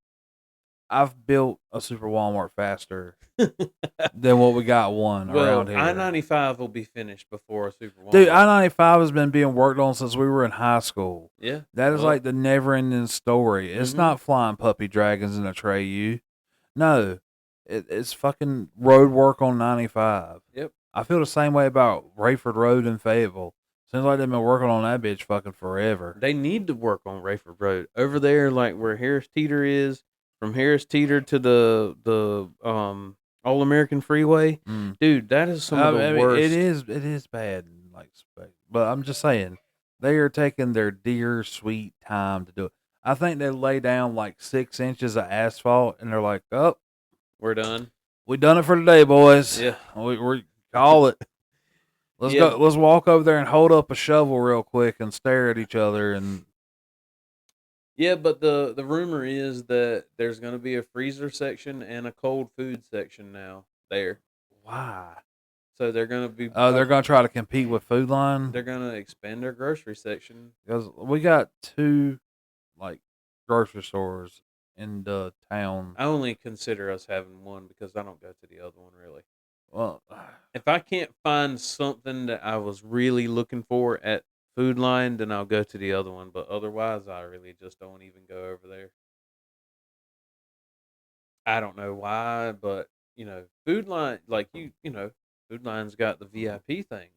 Speaker 3: I've built a super Walmart faster than what we got one around here.
Speaker 4: I-95 will be finished before a super Walmart.
Speaker 3: Dude, I-95 has been being worked on since we were in high school.
Speaker 4: Yeah.
Speaker 3: That is
Speaker 4: Well,
Speaker 3: like the never-ending story. It's
Speaker 4: Mhm.
Speaker 3: not flying puppy dragons in a Treyu. No, it's fucking road work on 95.
Speaker 4: Yep.
Speaker 3: I feel the same way about Rayford Road in Fayetteville. Seems like they've been working on that bitch fucking forever.
Speaker 4: They need to work on Rayford Road over there, like where Harris Teeter is. From Harris Teeter to the All American Freeway,
Speaker 3: Mm.
Speaker 4: dude, that is some of the
Speaker 3: I mean,
Speaker 4: worst.
Speaker 3: it is bad, in, like, but I'm just saying they are taking their dear sweet time to do it. I think they lay down like 6 inches of asphalt, and they're like, "Oh,
Speaker 4: We're done.
Speaker 3: we done it for today, boys.
Speaker 4: Yeah.
Speaker 3: we call it. Let's
Speaker 4: Yeah.
Speaker 3: go. Let's walk over there and hold up a shovel real quick and stare at each other." And
Speaker 4: Yeah, but the rumor is that there's going to be a freezer section and a cold food section now there.
Speaker 3: why?
Speaker 4: So they're going to be.
Speaker 3: Oh, they're gonna try to compete with Food Line
Speaker 4: They're going to expand their grocery section.
Speaker 3: because we got 2 like grocery stores in the town.
Speaker 4: I only consider us having one because I don't go to the other one really.
Speaker 3: Well,
Speaker 4: If I can't find something that I was really looking for at Food Line, then I'll go to the other one. But otherwise, I really just don't even go over there. I don't know why, but Food Line, like Food Line's got the VIP thing.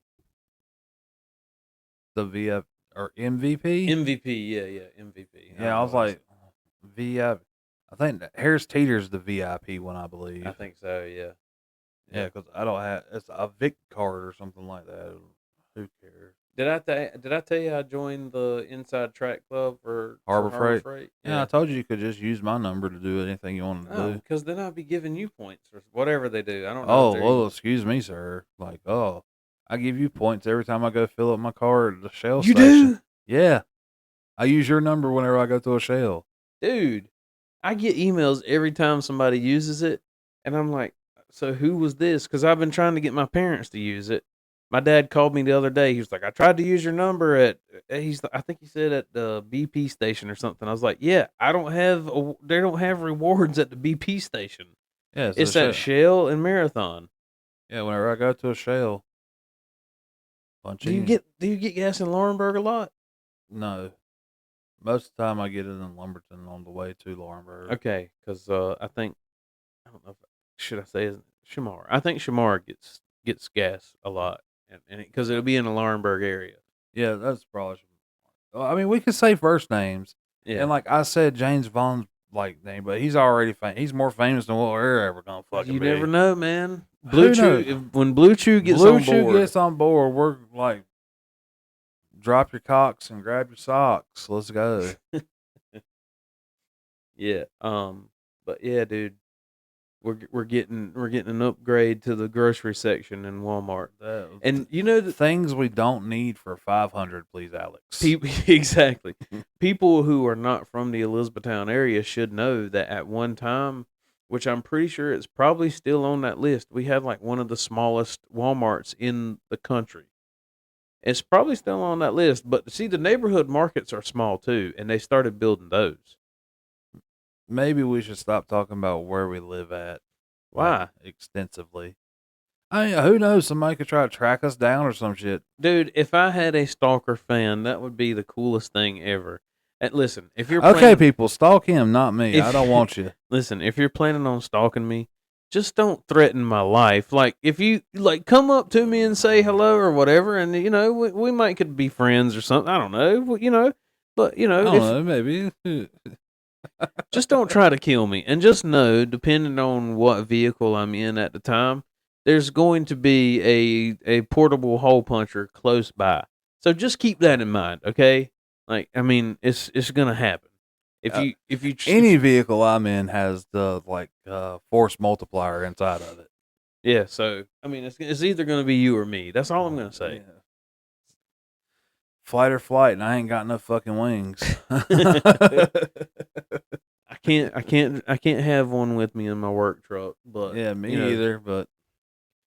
Speaker 3: the VF or MVP.
Speaker 4: MVP, yeah, MVP.
Speaker 3: Yeah, I was like VIP. I think that Harris Teeter's the VIP one, I believe.
Speaker 4: I think so, yeah.
Speaker 3: Yeah, because I don't have it's a Vic card or something like that. Who cares?
Speaker 4: Did I tell you I joined the Inside Track Club for
Speaker 3: Harbor Freight? Yeah, I
Speaker 4: Yeah.
Speaker 3: told you you could just use my number to do anything you wanted to
Speaker 4: Oh,
Speaker 3: do.
Speaker 4: because then I'd be giving you points or whatever they do. I don't know.
Speaker 3: Oh,
Speaker 4: if they're
Speaker 3: well, excuse me, sir. Like, oh, I give you points every time I go fill up my car at the Shell
Speaker 4: You
Speaker 3: station.
Speaker 4: do?
Speaker 3: Yeah. I use your number whenever I go to a Shell.
Speaker 4: Dude, I get emails every time somebody uses it, and I'm like, so who was this? Because I've been trying to get my parents to use it. My dad called me the other day. He was like, I tried to use your number I think he said at the BP station or something. I was like, yeah, they don't have rewards at the BP station.
Speaker 3: Yeah,
Speaker 4: It's at Shell and Marathon.
Speaker 3: Yeah, whenever I go to a Shell, punch in.
Speaker 4: Do you get gas in Laurinburg a lot?
Speaker 3: No. Most of the time I get it in Lumberton on the way to Laurinburg.
Speaker 4: Okay, because I don't know if should I say Shamar. I think Shamar gets gas a lot, and because it'll be in the Laurinburg area.
Speaker 3: Yeah, that's probably. Well, I mean, we could say first names.
Speaker 4: Yeah,
Speaker 3: And like I said, James Vaughn's name, but he's already he's more famous than what we're ever gonna fucking
Speaker 4: you
Speaker 3: be.
Speaker 4: never know, man.
Speaker 3: Who knows?
Speaker 4: When Blue Chew gets
Speaker 3: Blue
Speaker 4: on
Speaker 3: Chew
Speaker 4: board,
Speaker 3: gets on board, we're like, drop your cocks and grab your socks. Let's go.
Speaker 4: yeah. But yeah, dude, we're getting an upgrade to the grocery section in Walmart, and
Speaker 3: The things we don't need for 500, please, Alex.
Speaker 4: Exactly. People who are not from the Elizabethtown area should know that at one time, which I'm pretty sure it's probably still on that list, we had like one of the smallest Walmarts in the country. It's probably still on that list, but see, the neighborhood markets are small too, and they started building those.
Speaker 3: Maybe we should stop talking about where we live at.
Speaker 4: Why?
Speaker 3: Extensively. I mean, who knows? Somebody could try to track us down or some shit.
Speaker 4: Dude, if I had a stalker fan, that would be the coolest thing ever. And listen, if you're
Speaker 3: Okay, people, stalk him, not me.
Speaker 4: If-
Speaker 3: I don't want you.
Speaker 4: Listen, if you're planning on stalking me, just don't threaten my life. Like, if you come up to me and say hello or whatever, and we might could be friends or something. I don't know, but
Speaker 3: I don't know, maybe.
Speaker 4: just don't try to kill me. And just know, depending on what vehicle I'm in at the time, there's going to be a portable hole puncher close by. So just keep that in mind, okay? Like, I mean, it's gonna happen. If you
Speaker 3: Any vehicle I'm in has the force multiplier inside of it.
Speaker 4: yeah. So I mean, it's either gonna be you or me. That's all I'm gonna say.
Speaker 3: Yeah. Flight or flight, and I ain't got no fucking wings.
Speaker 4: I can't have one with me in my work truck. But
Speaker 3: Yeah, me either. But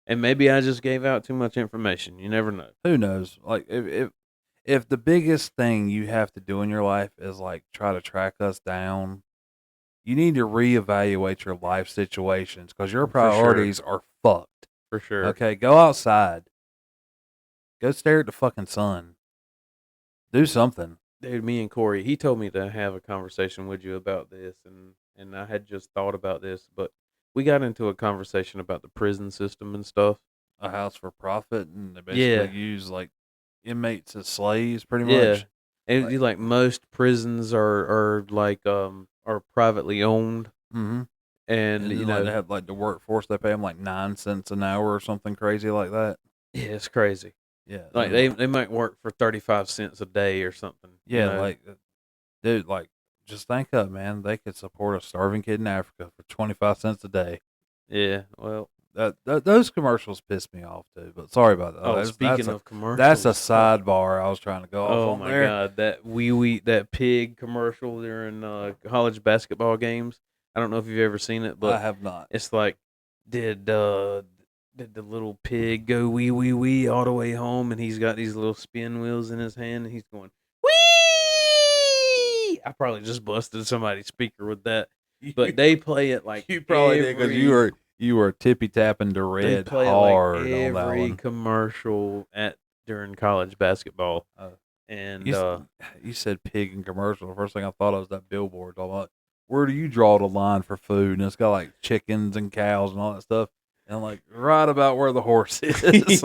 Speaker 4: and maybe I just gave out too much information. You never know.
Speaker 3: who knows? Like if the biggest thing you have to do in your life is like try to track us down, you need to reevaluate your life situations because your
Speaker 4: For sure.
Speaker 3: priorities are fucked.
Speaker 4: For sure.
Speaker 3: Okay, go outside. Go stare at the fucking sun. Do something.
Speaker 4: Dude, me and Corey, he told me to have a conversation with you about this, and I had just thought about this, but we got into a conversation about the prison system and stuff.
Speaker 3: A house for profit, and they basically use like inmates as slaves, pretty
Speaker 4: Yeah.
Speaker 3: much.
Speaker 4: And like most prisons are privately owned,
Speaker 3: Mm-hmm.
Speaker 4: and
Speaker 3: And they have like the workforce. They pay them like 9 cents an hour or something crazy like that.
Speaker 4: yeah, it's crazy.
Speaker 3: Yeah,
Speaker 4: Like they might work for 35 cents a day or something.
Speaker 3: yeah, dude, just think of it, man. They could support a starving kid in Africa for 25 cents a day.
Speaker 4: Yeah. Well,
Speaker 3: Those commercials piss me off too. But sorry about that.
Speaker 4: speaking of commercials,
Speaker 3: that's a sidebar I was trying to go off
Speaker 4: Oh
Speaker 3: on
Speaker 4: my
Speaker 3: there.
Speaker 4: god, that pig commercial during college basketball games. I don't know if you've ever seen it,
Speaker 3: I
Speaker 4: but
Speaker 3: have not.
Speaker 4: it's like did the little pig go wee wee wee all the way home, and he's got these little spin wheels in his hand, and he's going wee. I probably just busted somebody's speaker with that. but they play it like
Speaker 3: You probably did because you were tippy tapping the
Speaker 4: they
Speaker 3: red
Speaker 4: play
Speaker 3: hard
Speaker 4: it like
Speaker 3: on that
Speaker 4: every
Speaker 3: one.
Speaker 4: commercial during college basketball.
Speaker 3: Uh,
Speaker 4: And
Speaker 3: you said pig in commercial. The first thing I thought of was that billboard. I'm like, where do you draw the line for food? And it's got like chickens and cows and all that stuff. And I'm like, right about where the horse is.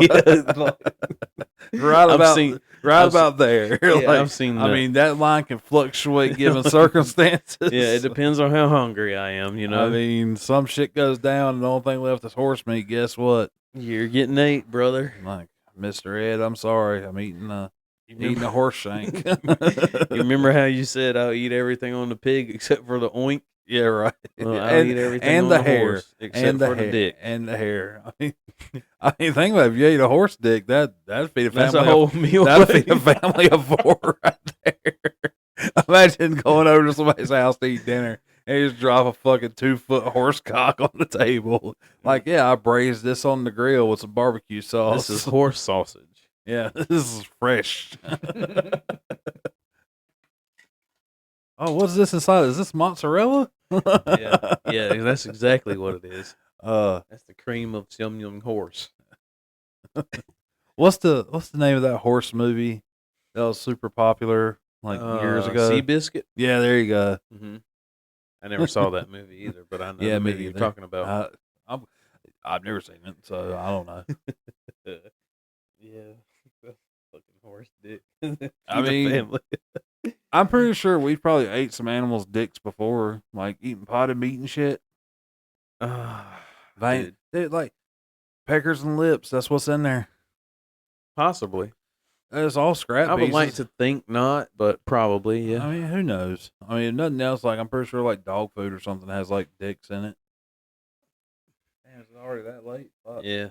Speaker 3: Right about there.
Speaker 4: Yeah,
Speaker 3: Like,
Speaker 4: I've seen
Speaker 3: I
Speaker 4: that.
Speaker 3: mean, that line can fluctuate given circumstances.
Speaker 4: Yeah, it depends on how hungry I am, you know.
Speaker 3: I mean, some shit goes down and the only thing left is horse meat. Guess what?
Speaker 4: You're getting ate, brother.
Speaker 3: I'm like, Mr. Ed, I'm sorry. I'm eating a horse shank.
Speaker 4: You remember how you said I'll eat everything on the pig except for the oink?
Speaker 3: Yeah, right.
Speaker 4: Well, I'll eat everything on the
Speaker 3: hair,
Speaker 4: horse except for the dick.
Speaker 3: and the hair. I mean, think about it. If you ate a horse dick, that'd feed a family.
Speaker 4: That's a whole meal.
Speaker 3: That'd feed a family of 4 right there. Imagine going over to somebody's house to eat dinner and you just drop a fucking 2-foot horse cock on the table. Like, yeah, I braised this on the grill with some barbecue sauce.
Speaker 4: This is horse sausage.
Speaker 3: Yeah, this is fresh. Oh, what's this inside? Is this mozzarella?
Speaker 4: Yeah, that's exactly what it is.
Speaker 3: That's
Speaker 4: the cream of some young horse.
Speaker 3: What's the name of that horse movie that was super popular like years ago?
Speaker 4: Seabiscuit.
Speaker 3: Yeah, there you go.
Speaker 4: Mm-hmm. I never saw that movie either, but I know
Speaker 3: Yeah,
Speaker 4: the
Speaker 3: me
Speaker 4: movie you're
Speaker 3: either.
Speaker 4: talking about.
Speaker 3: I've never seen it, so I don't know.
Speaker 4: Yeah, fucking horse dick.
Speaker 3: I mean, I'm pretty sure we probably ate some animals' dicks before, like eating potted meat and shit. Dude, like peckers and lips. That's what's in there.
Speaker 4: Possibly.
Speaker 3: It's all scrap
Speaker 4: I would
Speaker 3: pieces.
Speaker 4: like to think not, but probably, yeah.
Speaker 3: I mean, who knows? I mean, if nothing else, like I'm pretty sure like dog food or something has like dicks in it. Damn, is it already that late? Fuck.
Speaker 4: Yeah.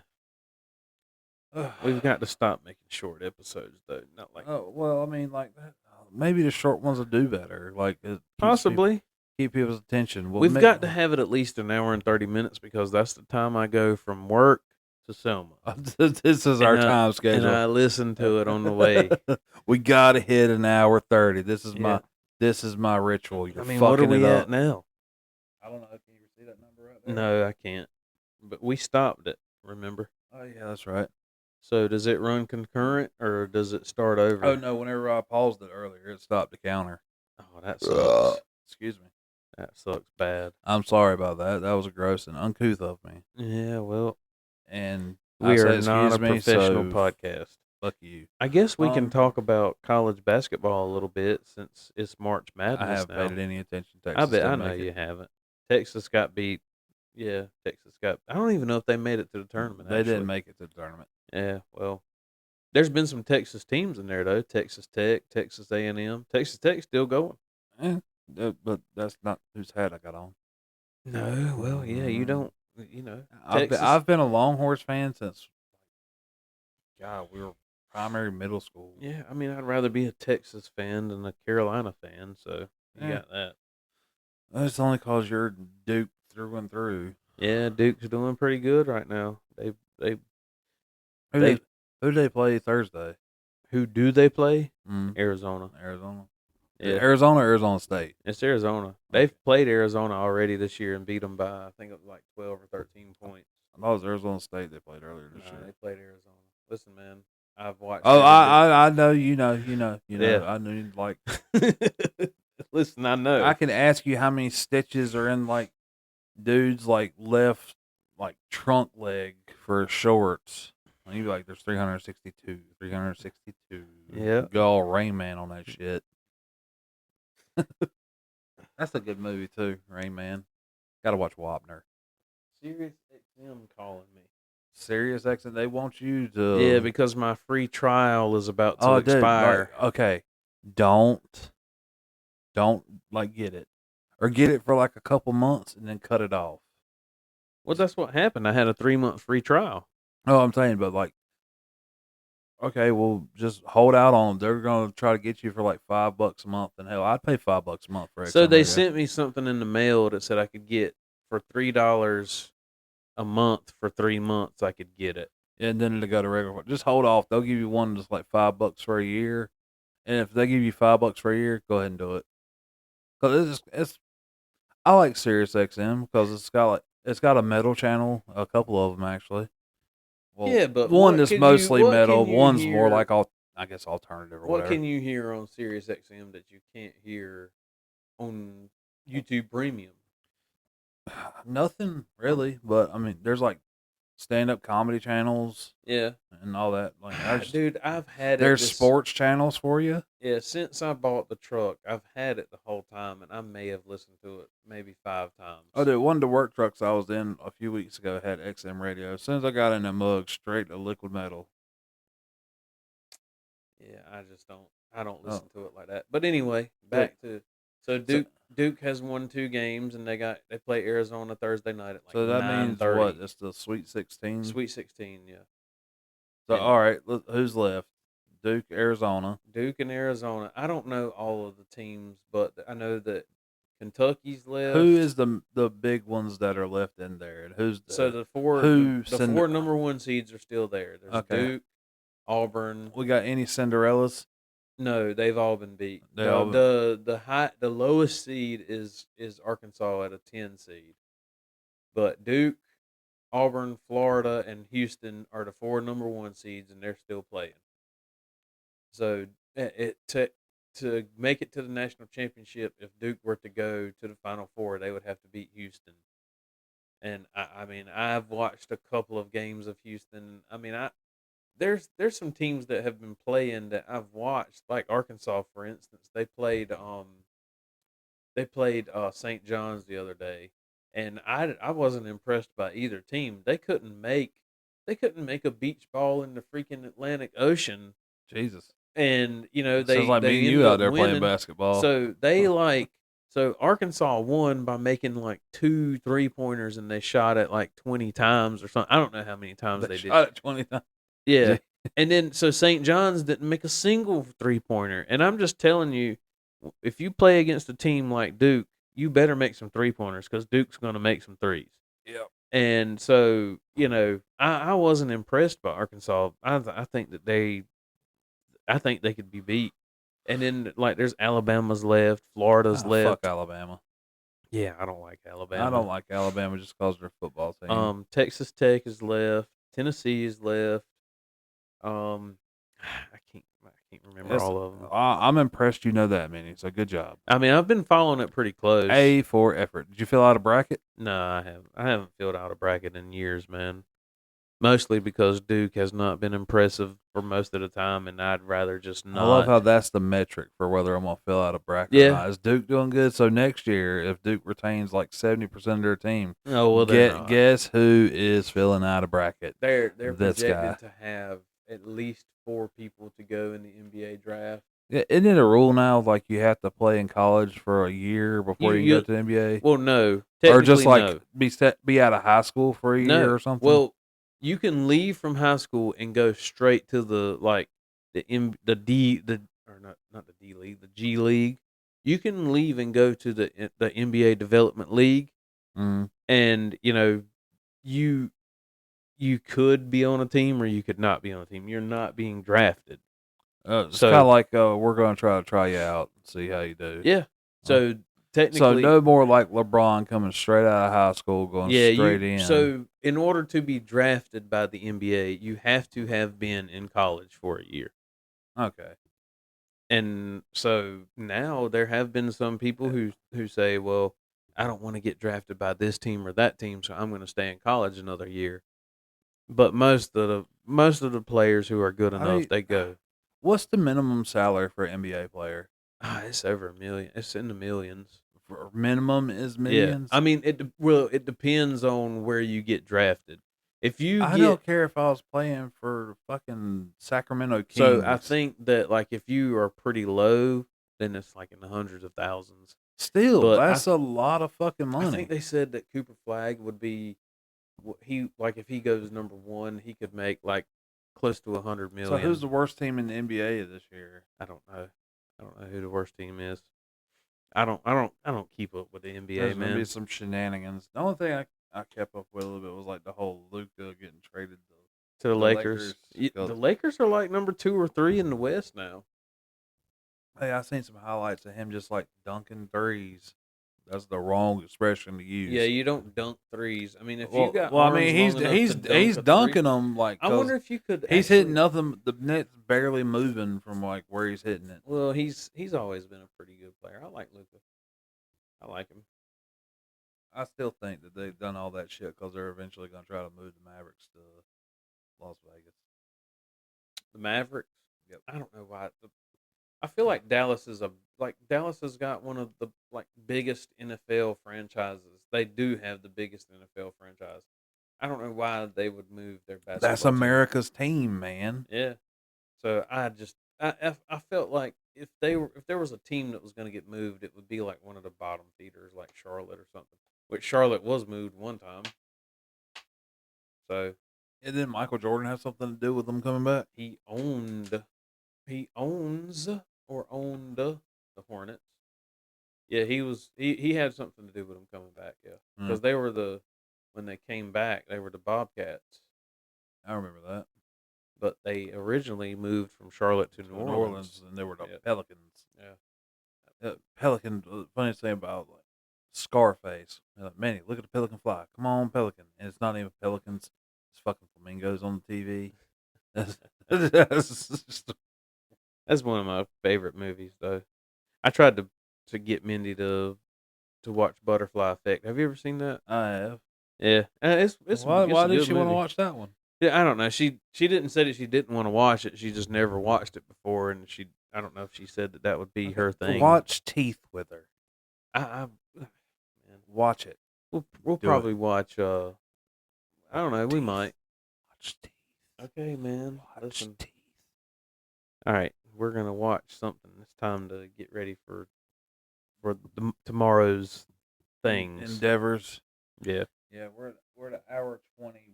Speaker 4: We've got to stop making short episodes, though. Not like
Speaker 3: Oh well, I mean, like that. Maybe the short ones will do better. Like it keeps
Speaker 4: possibly
Speaker 3: keep people's attention.
Speaker 4: we've got to have it at least an hour and 30 minutes because that's the time I go from work to Selma.
Speaker 3: This is our time schedule,
Speaker 4: and I listen to it on the way.
Speaker 3: We got to hit an hour 30. This is my ritual. You're fucking
Speaker 4: what are we
Speaker 3: it
Speaker 4: at
Speaker 3: up.
Speaker 4: now?
Speaker 3: I don't know. Can you see that number right there?
Speaker 4: No, I can't. But we stopped it. Remember?
Speaker 3: Oh yeah, that's right.
Speaker 4: So does it run concurrent or does it start over?
Speaker 3: Oh no, whenever I paused it earlier, it stopped the counter.
Speaker 4: Oh, that sucks.
Speaker 3: Excuse me.
Speaker 4: That sucks bad.
Speaker 3: I'm sorry about that. That was gross and uncouth of me.
Speaker 4: Yeah, well,
Speaker 3: And
Speaker 4: we
Speaker 3: I say,
Speaker 4: are not a
Speaker 3: "Excuse me,"
Speaker 4: professional
Speaker 3: so
Speaker 4: podcast.
Speaker 3: Fuck you.
Speaker 4: I guess we can talk about college basketball a little bit since it's March Madness
Speaker 3: I haven't
Speaker 4: now.
Speaker 3: paid it any attention. Texas
Speaker 4: I bet I
Speaker 3: didn't
Speaker 4: know
Speaker 3: make it.
Speaker 4: you haven't. Texas got beat. Yeah, Texas got. I don't even know if they made it to the tournament.
Speaker 3: They
Speaker 4: actually.
Speaker 3: didn't make it to the tournament.
Speaker 4: Yeah, well, there's been some Texas teams in there though. Texas Tech, Texas A&M. Texas Tech's still going.
Speaker 3: But that's not whose hat I got on.
Speaker 4: No, well, yeah, you don't. You know,
Speaker 3: I've been a Longhorns fan since, God, we were primary middle school.
Speaker 4: Yeah, I mean, I'd rather be a Texas fan than a Carolina fan. So you
Speaker 3: Yeah.
Speaker 4: got that.
Speaker 3: That's only because you're Duke through and through.
Speaker 4: Yeah, Duke's doing pretty good right now. Who
Speaker 3: Who do they play Thursday?
Speaker 4: who do they play?
Speaker 3: Mm.
Speaker 4: Arizona.
Speaker 3: Arizona.
Speaker 4: Yeah,
Speaker 3: Arizona State.
Speaker 4: it's Arizona. They've played Arizona already this year and beat them by I think it was like 12 or 13 points.
Speaker 3: I thought it was Arizona State they played earlier this
Speaker 4: No,
Speaker 3: year.
Speaker 4: they played Arizona. Listen, man, I've watched.
Speaker 3: Oh,
Speaker 4: every
Speaker 3: I know, you know.
Speaker 4: Yeah.
Speaker 3: I knew, like,
Speaker 4: Listen, I know.
Speaker 3: I can ask you how many stitches are in, like, dude's, like, left, like, trunk leg for shorts. And you'd be like, there's 362.
Speaker 4: Yeah.
Speaker 3: Go all Rain Man on that shit. That's a good movie, too, Rain Man. Gotta watch Wapner.
Speaker 4: Sirius XM calling me.
Speaker 3: Serious accent, they want you to.
Speaker 4: Yeah, because my free trial is about to
Speaker 3: dude,
Speaker 4: expire.
Speaker 3: like, okay, don't like get it, or get it for like a couple months and then cut it off.
Speaker 4: Well, that's what happened. I had a 3-month free trial.
Speaker 3: Oh, I'm saying, but like, okay, well, just hold out on them. They're gonna try to get you for like $5 a month, and hell, I'd pay $5 a month for it.
Speaker 4: So they sent me something in the mail that said I could get for $3 a month for 3 months. I could get it.
Speaker 3: and then to go to regular. Just hold off. They'll give you one that's like $5 for a year, and if they give you $5 for a year, go ahead and do it. Cause it's I like Sirius XM because it's got a metal channel, a couple of them actually. Well,
Speaker 4: Yeah, but
Speaker 3: one
Speaker 4: what
Speaker 3: that's
Speaker 4: can
Speaker 3: mostly
Speaker 4: what
Speaker 3: metal.
Speaker 4: can you
Speaker 3: One's more
Speaker 4: hear?
Speaker 3: like I guess alternative or
Speaker 4: What
Speaker 3: whatever.
Speaker 4: can you hear on Sirius XM that you can't hear on YouTube Premium?
Speaker 3: Nothing really, but I mean, there's like stand-up comedy channels
Speaker 4: Yeah,
Speaker 3: and all that. Like,
Speaker 4: dude, I've had it
Speaker 3: there's
Speaker 4: this.
Speaker 3: sports channels for you.
Speaker 4: Yeah, since I bought the truck, I've had it the whole time, and I may have listened to it maybe 5 times.
Speaker 3: Oh, dude, one of the work trucks I was in a few weeks ago had XM radio. As soon as I got in the mug, straight to liquid metal.
Speaker 4: Yeah, I just don't. I don't
Speaker 3: Oh,
Speaker 4: listen to it like that. But anyway, back to so Duke has won 2 games, and they play Arizona Thursday night at like
Speaker 3: so that
Speaker 4: nine
Speaker 3: means what?
Speaker 4: thirty.
Speaker 3: It's the Sweet 16.
Speaker 4: Sweet 16, yeah.
Speaker 3: So
Speaker 4: And
Speaker 3: all right, who's left? Duke, Arizona.
Speaker 4: Duke and Arizona. I don't know all of the teams, but I know that Kentucky's left.
Speaker 3: Who is the big ones that are left in there, and who's
Speaker 4: So
Speaker 3: the
Speaker 4: the four
Speaker 3: who
Speaker 4: the
Speaker 3: Cinder-
Speaker 4: four number one seeds are still there. There's
Speaker 3: Okay,
Speaker 4: Duke, Auburn.
Speaker 3: we got any Cinderellas?
Speaker 4: No, they've all been beat.
Speaker 3: They all been-
Speaker 4: The lowest seed is Arkansas at a 10 seed. But Duke, Auburn, Florida, and Houston are the 4 number one seeds, and they're still playing. So to make it to the national championship, if Duke were to go to the Final Four, they would have to beat Houston. And I mean, I've watched a couple of games of Houston. I mean, there's some teams that have been playing that I've watched, like Arkansas, for instance. They played St. John's the other day, and I wasn't impressed by either team. They couldn't make a beach ball in the freaking Atlantic Ocean,
Speaker 3: Jesus,
Speaker 4: and
Speaker 3: sounds like me and you
Speaker 4: ended
Speaker 3: out
Speaker 4: up
Speaker 3: there playing
Speaker 4: winning.
Speaker 3: basketball.
Speaker 4: So Arkansas won by making like 2 3-pointers, and they shot it like 20 times or something. I don't know how many times they did.
Speaker 3: shot it 20 times.
Speaker 4: Yeah. And then so St. John's didn't make a single 3-pointer. And I'm just telling you, if you play against a team like Duke, you better make some 3-pointers because Duke's going to make some threes.
Speaker 3: Yeah.
Speaker 4: And so, I wasn't impressed by Arkansas. I think they could be beat. And then like there's Alabama's left, Florida's left.
Speaker 3: Fuck Alabama.
Speaker 4: Yeah, I don't like Alabama.
Speaker 3: I don't like Alabama just because their football team.
Speaker 4: Texas Tech is left. Tennessee is left. I can't remember all of them.
Speaker 3: I'm impressed you know that many, so good job.
Speaker 4: I mean, I've been following it pretty close.
Speaker 3: A for effort. Did you fill out a bracket?
Speaker 4: No, I haven't. I haven't filled out a bracket in years, man. Mostly because Duke has not been impressive for most of the time, and I'd rather just not.
Speaker 3: I love how that's the metric for whether I'm going to fill out a bracket or not. Is Duke doing good? So next year, if Duke retains like 70% of their team, guess who is filling out a bracket?
Speaker 4: They're projected to have at least 4 people to go in the NBA draft.
Speaker 3: Yeah, isn't it a rule now like you have to play in college for a year before you go to the NBA?
Speaker 4: Well, no.
Speaker 3: Or just like be out of high school for a year or something?
Speaker 4: Well, you can leave from high school and go straight to the G League. You can leave and go to the NBA Development League, and you could be on a team or you could not be on a team. You're not being drafted.
Speaker 3: It's kind of like we're going to try you out and see how you do.
Speaker 4: Yeah. So technically,
Speaker 3: so no more like LeBron coming straight out of high school going straight in.
Speaker 4: So in order to be drafted by the NBA, you have to have been in college for a year.
Speaker 3: Okay.
Speaker 4: And so now there have been some people who say, well, I don't want to get drafted by this team or that team, so I'm going to stay in college another year. But most of the players who are good enough, they go.
Speaker 3: What's the minimum salary for an NBA player?
Speaker 4: It's over $1 million. It's in the millions.
Speaker 3: For minimum is millions?
Speaker 4: Yeah. I mean, it depends on where you get drafted. I
Speaker 3: don't care if I was playing for fucking Sacramento Kings.
Speaker 4: So I think that like if you are pretty low, then it's like in the hundreds of thousands.
Speaker 3: Still, but that's a lot of fucking money.
Speaker 4: I think they said that Cooper Flagg would be if he goes number 1, he could make like close to $100 million.
Speaker 3: So who's the worst team in the NBA this year?
Speaker 4: I don't know. I don't know who the worst team is. I don't keep up with the NBA,
Speaker 3: There's
Speaker 4: man.
Speaker 3: Gonna be some shenanigans. The only thing I kept up with a little bit was like the whole Luka getting traded
Speaker 4: to the Lakers. The Lakers are like number 2 or 3 in the West now.
Speaker 3: Hey, I seen some highlights of him just like dunking threes. That's the wrong expression to use.
Speaker 4: Yeah, you don't dunk threes. I mean, if
Speaker 3: Well,
Speaker 4: you got
Speaker 3: well, I
Speaker 4: arms
Speaker 3: mean,
Speaker 4: long enough
Speaker 3: he's
Speaker 4: to dunk
Speaker 3: he's
Speaker 4: a
Speaker 3: dunking
Speaker 4: three,
Speaker 3: them like.
Speaker 4: I
Speaker 3: 'cause
Speaker 4: wonder if you could.
Speaker 3: he's
Speaker 4: actually,
Speaker 3: hitting nothing. The net's barely moving from like where he's hitting it.
Speaker 4: Well, he's always been a pretty good player. I like Luka. I like him.
Speaker 3: I still think that they've done all that shit because they're eventually going to try to move the Mavericks to Las Vegas.
Speaker 4: The Mavericks.
Speaker 3: Yep.
Speaker 4: I don't know why. I feel like Dallas has got one of the biggest NFL franchises. They do have the biggest NFL franchise. I don't know why they would move their basketball.
Speaker 3: That's America's team, man.
Speaker 4: Yeah. So I felt like if there was a team that was going to get moved, it would be like one of the bottom feeders, like Charlotte or something. Which Charlotte was moved one time. So,
Speaker 3: and then Michael Jordan have something to do with them coming back.
Speaker 4: He owns the Hornets. Yeah, he had something to do with them coming back. Yeah, because they were when they came back, they were the Bobcats.
Speaker 3: I remember that.
Speaker 4: But they originally moved from Charlotte to New Orleans,
Speaker 3: and they were the Pelicans.
Speaker 4: Yeah,
Speaker 3: Pelicans. The funniest thing about like Scarface, like, Manny, look at the pelican fly. Come on, pelican, and it's not even pelicans. It's fucking flamingos on the TV.
Speaker 4: That's one of my favorite movies, though. I tried to get Mindy to watch Butterfly Effect. Have you ever seen that?
Speaker 3: I have.
Speaker 4: Yeah, it's
Speaker 3: Why did she want to watch that one?
Speaker 4: Yeah, I don't know. She didn't say that she didn't want to watch it. She just never watched it before, and I don't know if she said that would be her thing.
Speaker 3: Watch Teeth with her.
Speaker 4: Man,
Speaker 3: watch it.
Speaker 4: We'll probably watch. I don't know. We might
Speaker 3: watch Teeth.
Speaker 4: Okay, man.
Speaker 3: Watch Teeth.
Speaker 4: All right, we're gonna watch something. It's time to get ready for tomorrow's things.
Speaker 3: Endeavors.
Speaker 4: Yeah.
Speaker 3: Yeah, we're at hour 21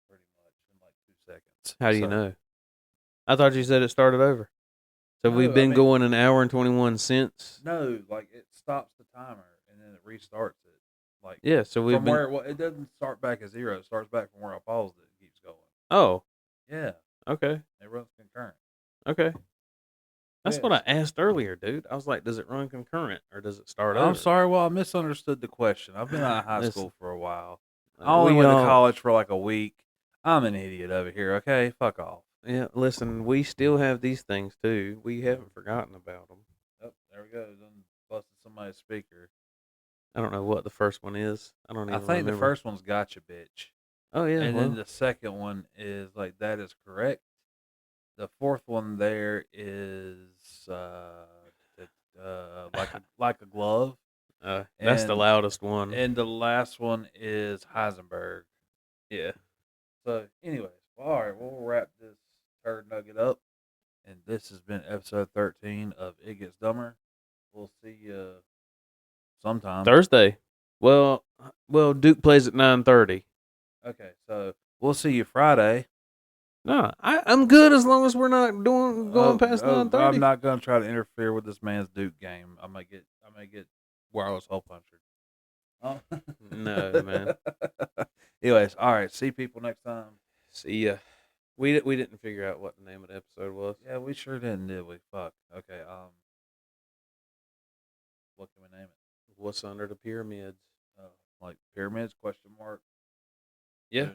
Speaker 3: pretty much in like 2 seconds.
Speaker 4: How do you know? I thought you said it started over. So we've been going an hour and 21 since.
Speaker 3: No, like it stops the timer and then it restarts it. Like
Speaker 4: yeah, so we've been.
Speaker 3: It doesn't start back at 0. It starts back from where I paused it. It keeps going.
Speaker 4: Oh.
Speaker 3: Yeah.
Speaker 4: Okay.
Speaker 3: It runs concurrent.
Speaker 4: Okay. That's what I asked earlier, dude. I was like, does it run concurrent or does it start over?
Speaker 3: I'm sorry. Well, I misunderstood the question. I've been out of high school for a while. I only went to college for like a week. I'm an idiot over here, okay? Fuck off.
Speaker 4: Yeah, listen, we still have these things, too. We haven't forgotten about them.
Speaker 3: Oh, there we go. Done busted somebody's speaker.
Speaker 4: I don't know what the first one is. I think
Speaker 3: remember. The first one's Gotcha Bitch.
Speaker 4: Oh, yeah.
Speaker 3: And then the second one is like, that is correct. The fourth one there is like a glove.
Speaker 4: That's the loudest one.
Speaker 3: And the last one is Heisenberg.
Speaker 4: Yeah.
Speaker 3: So, anyways, all right, we'll wrap this turd nugget up. And this has been episode 13 of It Gets Dumber. We'll see you sometime.
Speaker 4: Thursday. Well, Duke plays at 9:30.
Speaker 3: Okay, so we'll see you Friday.
Speaker 4: No, I'm good as long as we're not going past 9:30.
Speaker 3: I'm not going to try to interfere with this man's Duke game. I might get wireless hole punctured.
Speaker 4: No, man.
Speaker 3: Anyways, all right. See people next time.
Speaker 4: See ya. We didn't figure out what the name of the episode was.
Speaker 3: Yeah, we sure didn't, did we? Fuck. Okay. What can we name it?
Speaker 4: What's under the pyramids?
Speaker 3: Like pyramids? Question mark.
Speaker 4: Yeah.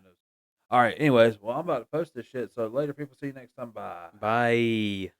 Speaker 3: All right. Anyways, well, I'm about to post this shit. So later, people. See you next time. Bye.
Speaker 4: Bye.